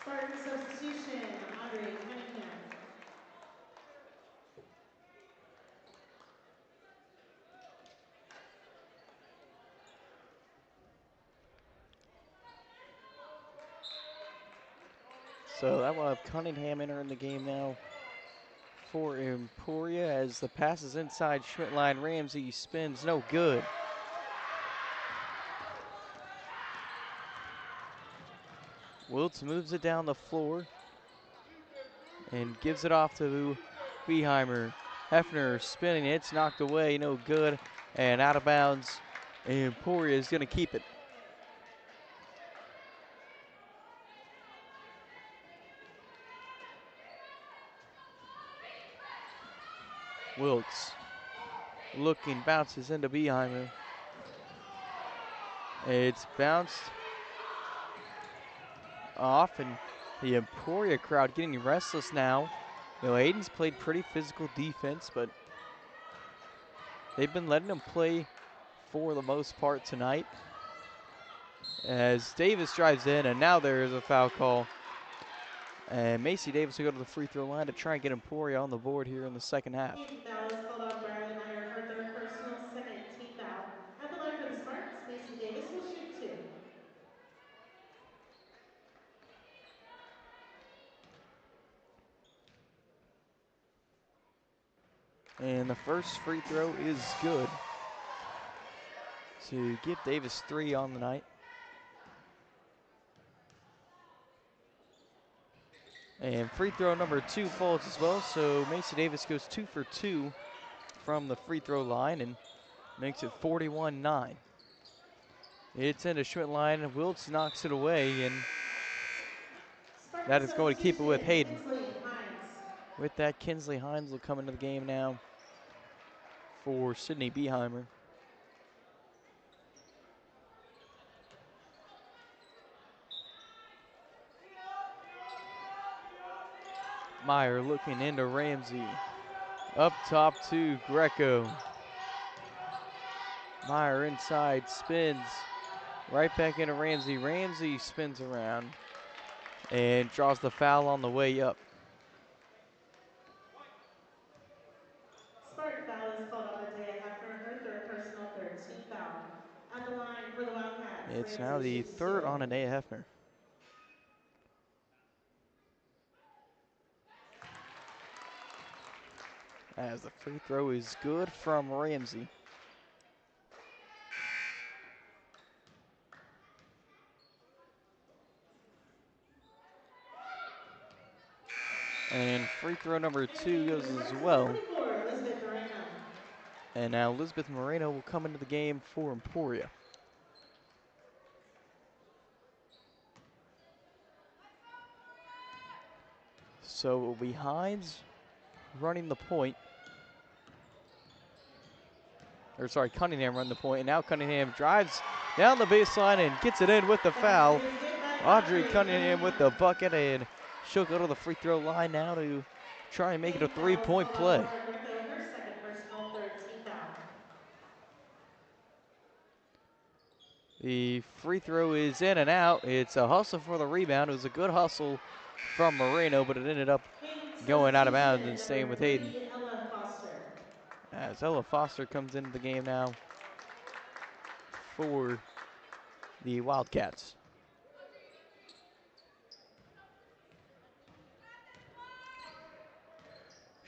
Spartan substitution, Audrey Cunningham. So that will have Cunningham entering the game now for Emporia as the pass is inside Schmidtline. Ramsey spins, no good. Wiltz moves it down the floor and gives it off to Beheimer. Hefner spinning, it's knocked away, no good, and out of bounds. Emporia is going to keep it. Wiltz looking, bounces into Beheimer. It's bounced off, and the Emporia crowd getting restless now. You know, Hayden's played pretty physical defense, but they've been letting them play for the most part tonight. As Davis drives in, and now there is a foul call. And Macy Davis will go to the free throw line to try and get Emporia on the board here in the second half. Hayden foul is called on Briley Meyer, her third personal, second team foul. At the line for the Spartans, Macy Davis will shoot 2. And the first free throw is good to give Davis 3 on the night. And free throw number 2 falls as well, so Macy Davis goes 2 for 2 from the free throw line and makes it 41-9. It's into Schmidtline, and Wiltz knocks it away, and Spartan that is going to keep it with Hayden. Kinsley Hines. With that, Kinsley Hines will come into the game now for Sydney Beheimer. Meyer looking into Ramsey. Up top to Greco. Meyer inside, spins. Right back into Ramsey. Ramsey spins around and draws the foul on the way up. Spartan foul is called on Adea Hefner, her third personal, third team foul. At the line for the Wildcats, It's Ramsey now the shoots third 2. on Anea Hefner. As the free throw is good from Ramsey. And free throw number 2 goes as well. 24, Elizabeth Moreno. And now Elizabeth Moreno will come into the game for Emporia. So it will be Hines running the point. Or sorry, Cunningham running the point. And now Cunningham drives down the baseline and gets it in with the foul. Basket is good by Audrey Cunningham with the bucket, and she'll go to the free throw line now to try and make it a Hayden foul is three-point called on play. Laura Greco, her second personal, third team foul. The free throw is in and out. It's a hustle for the rebound. It was a good hustle from Moreno, but it ended up Hayden going out of bounds substitution, and staying number with 3, Hayden. Ella Foster. As Ella Foster comes into the game now for the Wildcats.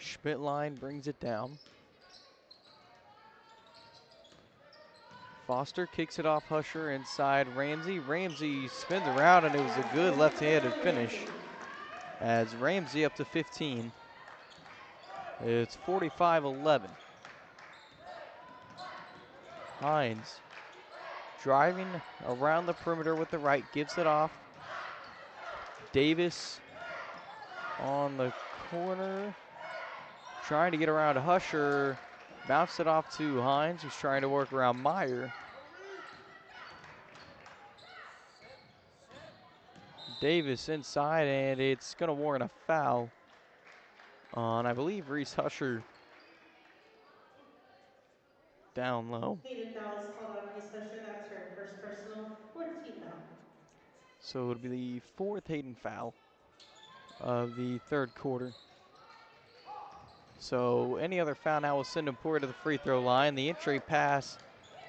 Schmidtline brings it down. Foster kicks it off Husher inside Ramsey. Ramsey spins around, and it was a good left-handed finish as Ramsey up to 15. It's 45-11. Hines driving around the perimeter with the right, gives it off. Davis on the corner, trying to get around Husher. Bounced it off to Hines, who's trying to work around Meyer. Davis inside, and it's going to warrant a foul on, I believe, Reese Husher down low. Hayden foul is called on Reese Husher. That's her first personal, fourth team foul. So it'll be the fourth Hayden foul of the third quarter. So any other foul now will send Emporia to the free throw line. The entry pass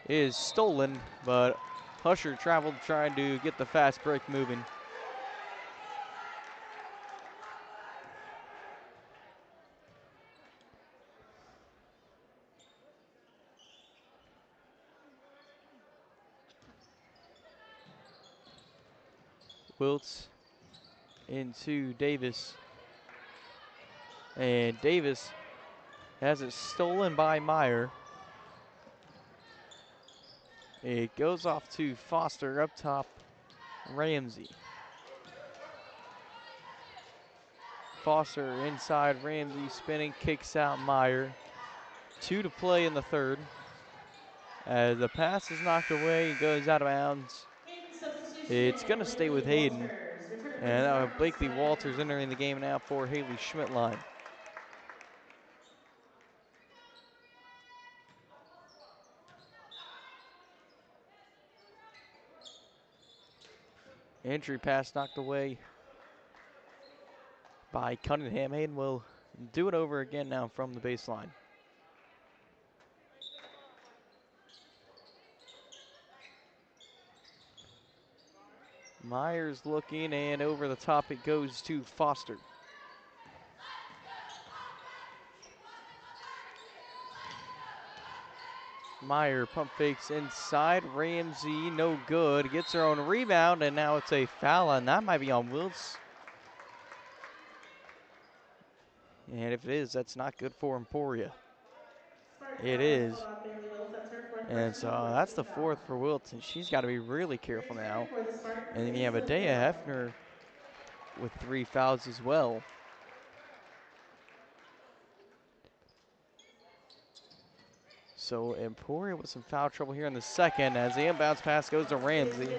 is stolen, but Husher traveled trying to get the fast break moving. Wiltz into Davis. And Davis has it stolen by Meyer. It goes off to Foster up top, Ramsey. Foster inside, Ramsey spinning, kicks out Meyer. 2 to play in the third. As the pass is knocked away, it goes out of bounds. It's going to stay with Hayden. And Blakely Walters entering the game now for Haley Schmidtline. Entry pass knocked away by Cunningham. Hayden will do it over again now from the baseline. Myers looking, and over the top it goes to Foster. Meyer pump fakes inside. Ramsey, no good. Gets her own rebound, and now it's a foul, and that might be on Wiltz. And if it is, that's not good for Emporia. It is. And so that's the fourth for Wiltz, and she's got to be really careful now. And then you have Adea Hefner with 3 fouls as well. So Emporia with some foul trouble here in the second as the inbounds pass goes to Ramsey.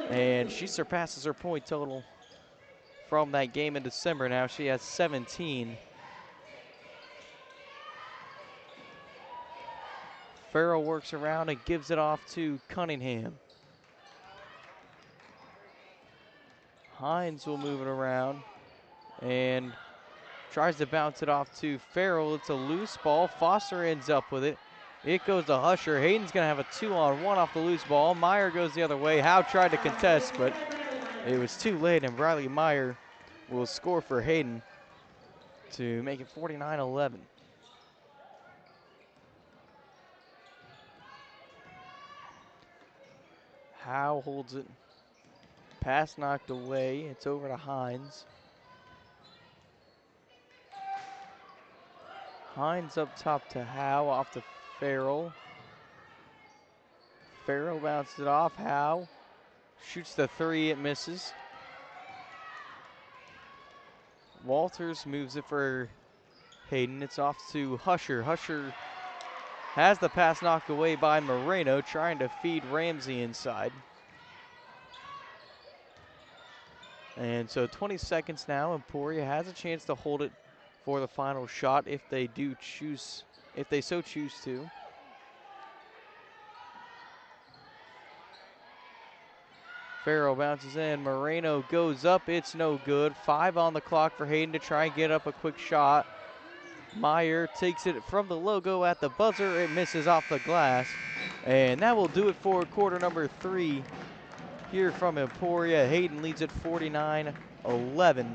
And she surpasses her point total from that game in December. Now she has 17. Farrell works around and gives it off to Cunningham. Hines will move it around and tries to bounce it off to Farrell. It's a loose ball. Foster ends up with it. It goes to Husher. Hayden's going to have a 2-on-1 off the loose ball. Meyer goes the other way. Howe tried to contest, but it was too late, and Briley Meyer will score for Hayden to make it 49-11. Howe holds it. Pass knocked away. It's over to Hines. Hines up top to Howe, off to Farrell. Farrell bounces it off. Howe shoots the 3, it misses. Walters moves it for Hayden. It's off to Husher. Husher has the pass knocked away by Moreno, trying to feed Ramsey inside. And so 20 seconds now. Emporia has a chance to hold it for the final shot if they do choose, if they so choose to. Farrell bounces in. Moreno goes up. It's no good. 5 on the clock for Hayden to try and get up a quick shot. Meyer takes it from the logo at the buzzer. It misses off the glass. And that will do it for quarter number 3 here from Emporia. Hayden leads at 49-11.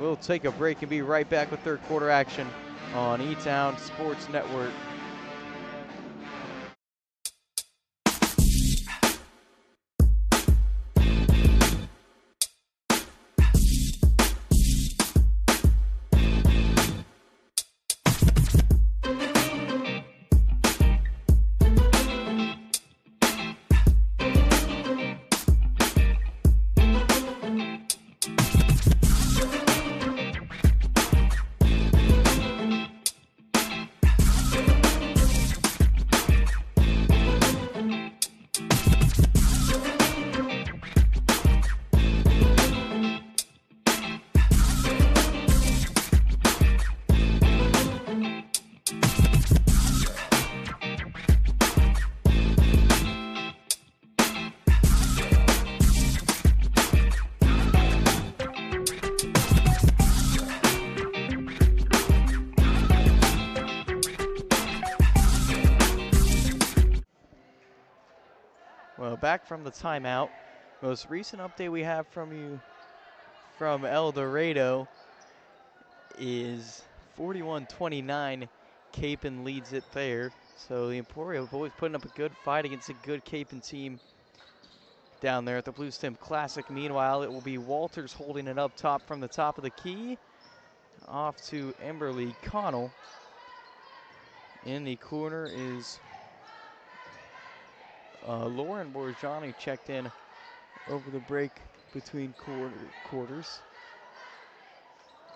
We'll take a break and be right back with third quarter action on E-Town Sports Network. back from the timeout. Most recent update we have from you from El Dorado is 41-29. Capon leads it there. So the Emporia boys putting up a good fight against a good Capon team down there at the Blue Stem Classic. Meanwhile, it will be Walters holding it up top from the top of the key. Off to Emberly Connell. In the corner is Lauren Borgiani, checked in over the break between quarters.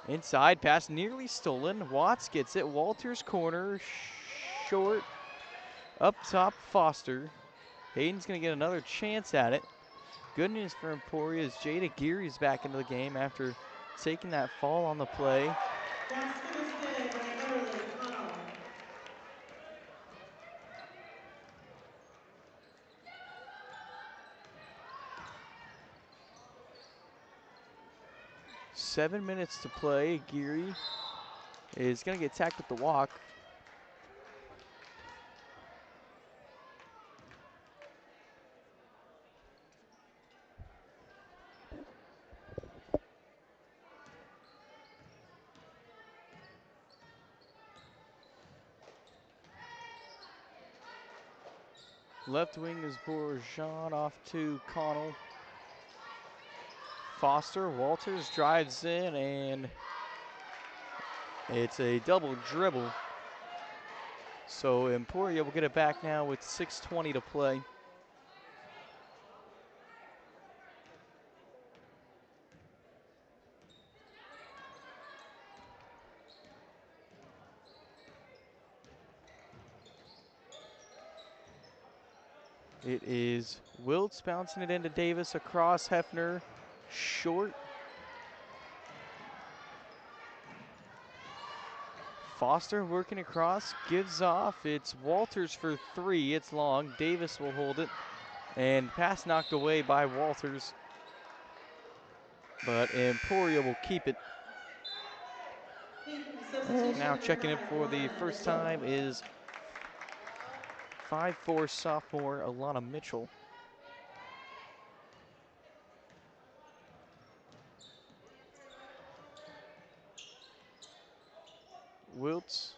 Inside, pass nearly stolen. Watts gets it. Walters corner, short. Up top, Foster. Hayden's going to get another chance at it. Good news for Emporia is Jada Geary's back into the game after taking that fall on the play. Basket is good by Emberly Connell. Seven minutes to play. Geary is going to get tacked with the walk. Left wing is Bourgeon, off to Connell. Foster, Walters drives in, and it's a double dribble. So Emporia will get it back now with 6:20 to play. It is Wiltz bouncing it into Davis, across Hefner, short. Foster working across, gives off. It's Walters for three. It's long. Davis will hold it. And pass knocked away by Walters. But Emporia will keep it. And now checking in for the first time is 5'4" sophomore Alana Mitchell. Wiltz.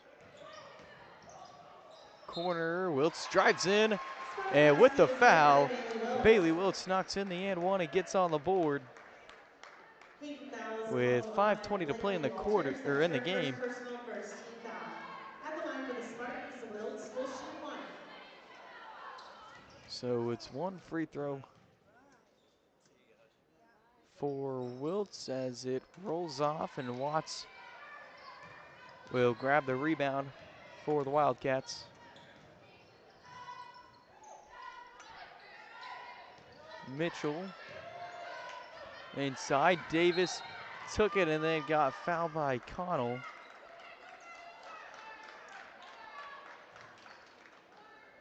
Corner, Wiltz drives in, and with the foul, Bailey Wiltz knocks in the and one and gets on the board. With 5:20 to play in the quarter, or in the game. Personal first team foul. At the line for the Spartans, Wiltz will shoot one. So it's one free throw for Wiltz as it rolls off, and Watts will grab the rebound for the Wildcats. Mitchell inside. Davis took it and then got fouled by Connell.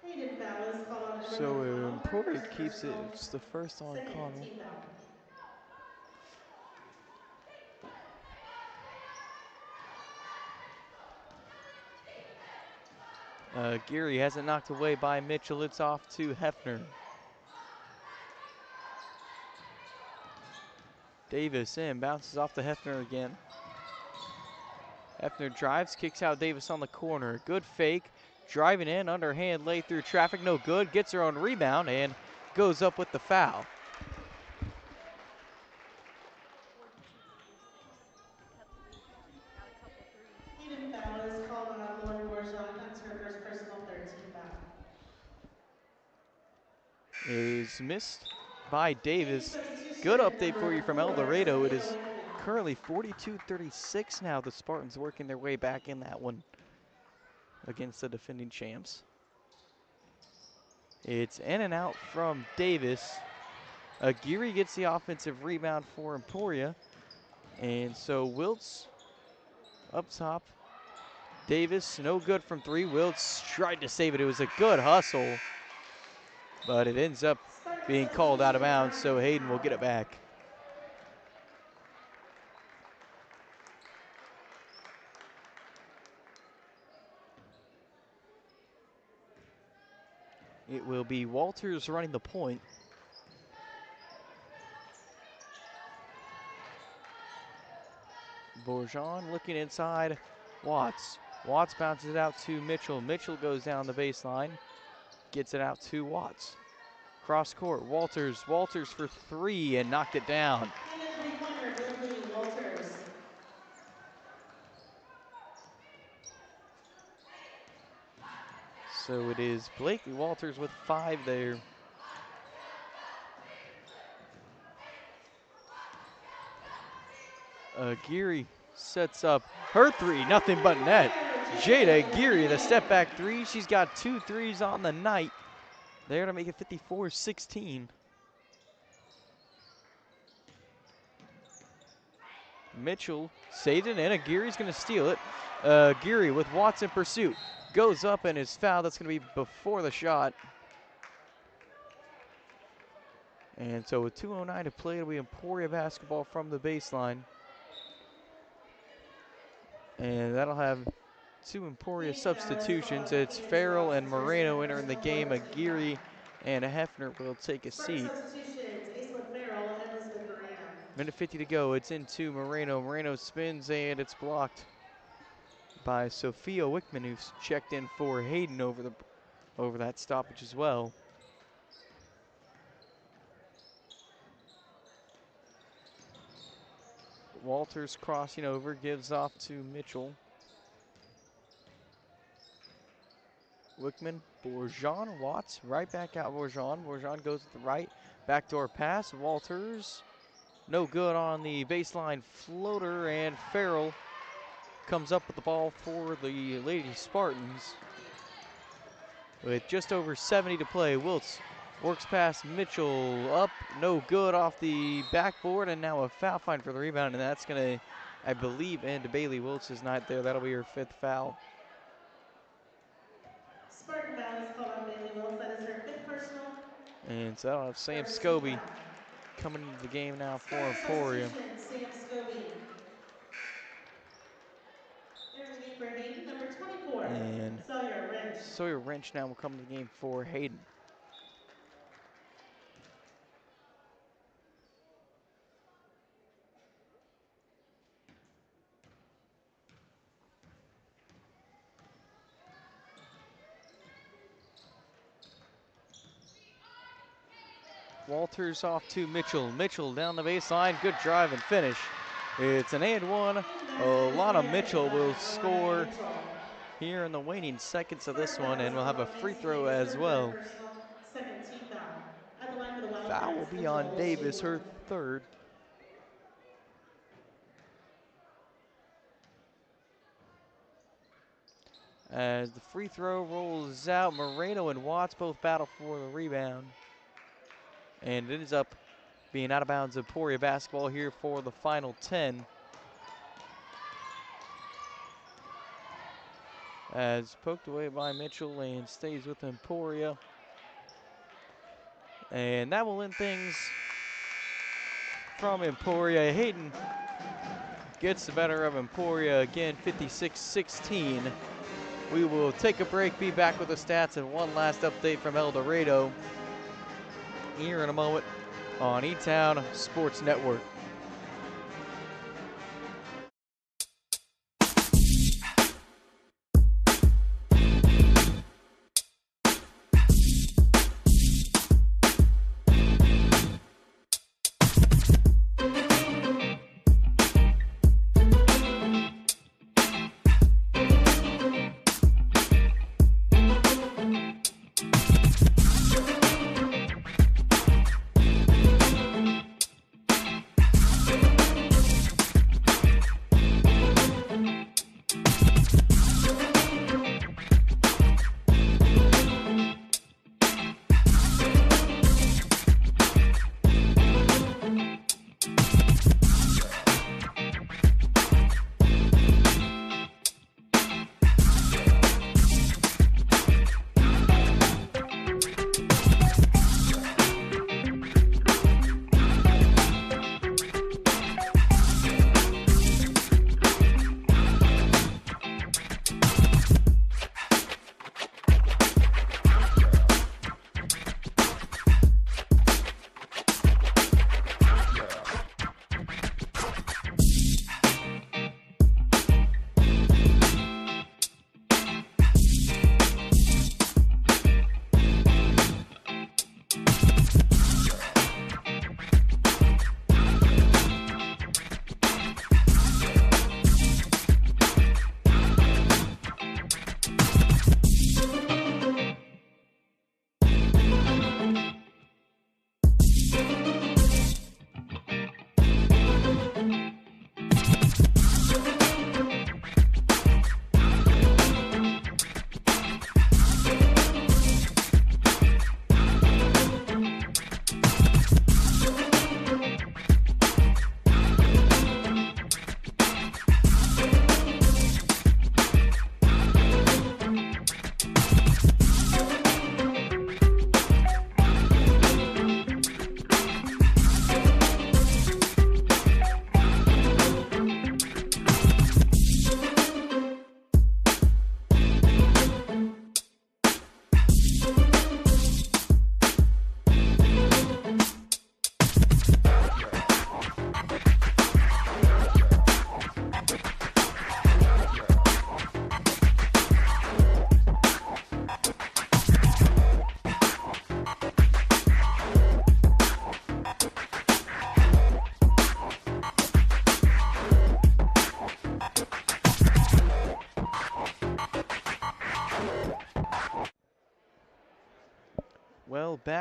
Hayden foul is called on Emberly So Connell. Her Emporia first keeps it. personal, It's the first on second Connell. team foul. Geary has it knocked away by Mitchell. It's off to Hefner. Davis in, bounces off to Hefner again. Hefner drives, kicks out Davis on the corner. Good fake, driving in, underhand lay through traffic, no good. Gets her own rebound and goes up with the foul. Hayden foul is called on Lauren Bourgeon. That's her first personal third team foul. Is missed by Davis. Substitution, Good update for number you from El 4, Dorado. It Sophia is Whitman. currently 42-36 now. The Spartans working their way back in that one against the defending champs. It's in and out from Davis. Geary gets the offensive rebound for Emporia. And so Wiltz up top. Davis, no good from three. Wiltz tried to save it. It was a good hustle, but it ends up being called out of bounds, so Hayden will get it back. It will be Walters running the point. Bourgeon looking inside. Watts. Watts bounces it out to Mitchell. Mitchell goes down the baseline. Gets it out to Watts. Cross court. Walters. Walters for three and knocked it down. And a three-pointer, Blakely Walters. So it is Blakely Walters with 5 there. Geary sets up her three, nothing but net. Jada Geary, the step back three. She's got 2 threes on the night. They're to make it 54-16. Mitchell saves it in, and Geary's going to steal it. Geary with Watts in pursuit. Goes up and is fouled. That's going to be before the shot. And so with 2:09 to play, it'll be Emporia basketball from the baseline. And that'll have 2 Emporia substitutions. It's Farrell and Moreno entering the game. Geary and Hefner will take a seat. Substitutions, Aislinn Farrell and Elizabeth Moreno. Minute 50 to go. It's into Moreno. Moreno spins and it's blocked by Sophia Wickman, who's checked in for Hayden over that stoppage as well. Walters crossing over, gives off to Mitchell. Wickman, Bourgeon, Watts, right back out Bourgeon. Bourgeon goes to the right, backdoor pass. Walters, no good on the baseline floater, and Farrell comes up with the ball for the Lady Spartans. With just over 70 to play, Wiltz works past Mitchell, up, no good off the backboard, and now a foul fine for the rebound, and that's going to, I believe, end Bailey Wiltz's night there. That'll be her 5th foul. Spartan foul is called on Bailey Wiltz. That is her 5th personal. And so that'll have Sam Scobie coming into the game now for Emporia. Sam Scobie. Entering the game for Hayden, number 24. And Sawyer Wrench. Sawyer Wrench now will come to the game for Hayden. Walters off to Mitchell. Mitchell down the baseline. Good drive and finish. It's an and one. Alana Mitchell will score here in the waning seconds of this one, and we'll have a free throw as well. Second team foul. At the line for the Foul will be on Davis, her 3rd. As the free throw rolls out, Moreno and Watts both battle for the rebound. And it is up being out of bounds Emporia basketball here for the final 10. As poked away by Mitchell and stays with Emporia. And that will end things from Emporia. Hayden gets the better of Emporia again, 56-16. We will take a break, be back with the stats and one last update from El Dorado here in a moment on E-Town Sports Network.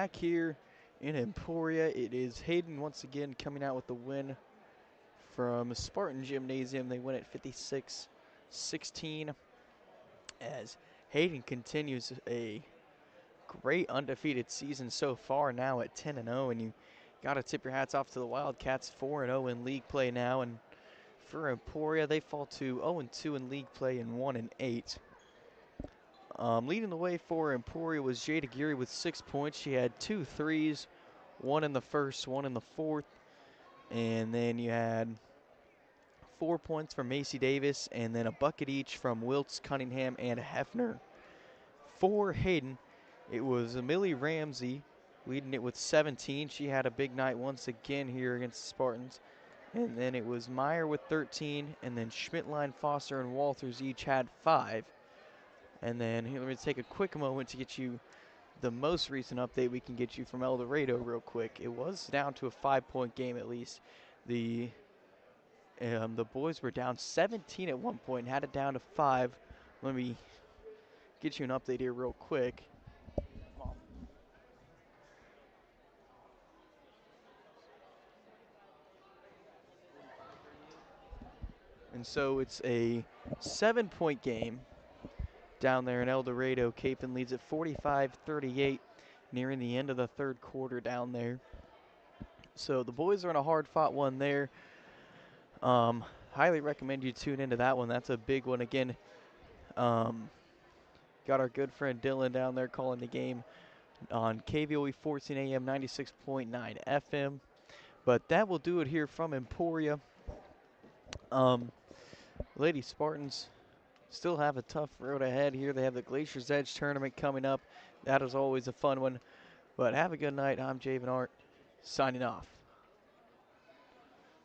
back here in Emporia. It is Hayden once again coming out with the win from Spartan Gymnasium. They win at 56-16 as Hayden continues a great undefeated season so far, now at 10-0, and you got to tip your hats off to the Wildcats, 4-0 in league play now. And for Emporia, they fall to 0-2 in league play and 1-8. Leading the way for Emporia was Jada Geary with 6 points. She had 2 threes, one in the first, one in the fourth. And then you had 4 points from Macy Davis, and then a bucket each from Wiltz, Cunningham, and Hefner. For Hayden, it was Millie Ramsey leading it with 17. She had a big night once again here against the Spartans. And then it was Meyer with 13, and then Schmidtline, Foster, and Walters each had 5. And then here, let me take a quick moment to get you the most recent update we can get you from El Dorado real quick. It was down to a 5-point game at least. The boys were down 17 at one point, had it down to 5. Let me get you an update here real quick. And so it's a 7-point game down there in El Dorado. Capon leads at 45-38, nearing the end of the third quarter down there. So the boys are in a hard-fought one there. Highly recommend you tune into that one. That's a big one. Again, got our good friend Dylan down there calling the game on KVOE 14 AM, 96.9 FM. But that will do it here from Emporia. Lady Spartans still have a tough road ahead here. They have the Glacier's Edge tournament coming up. That is always a fun one. But have a good night. I'm Javen Art, signing off.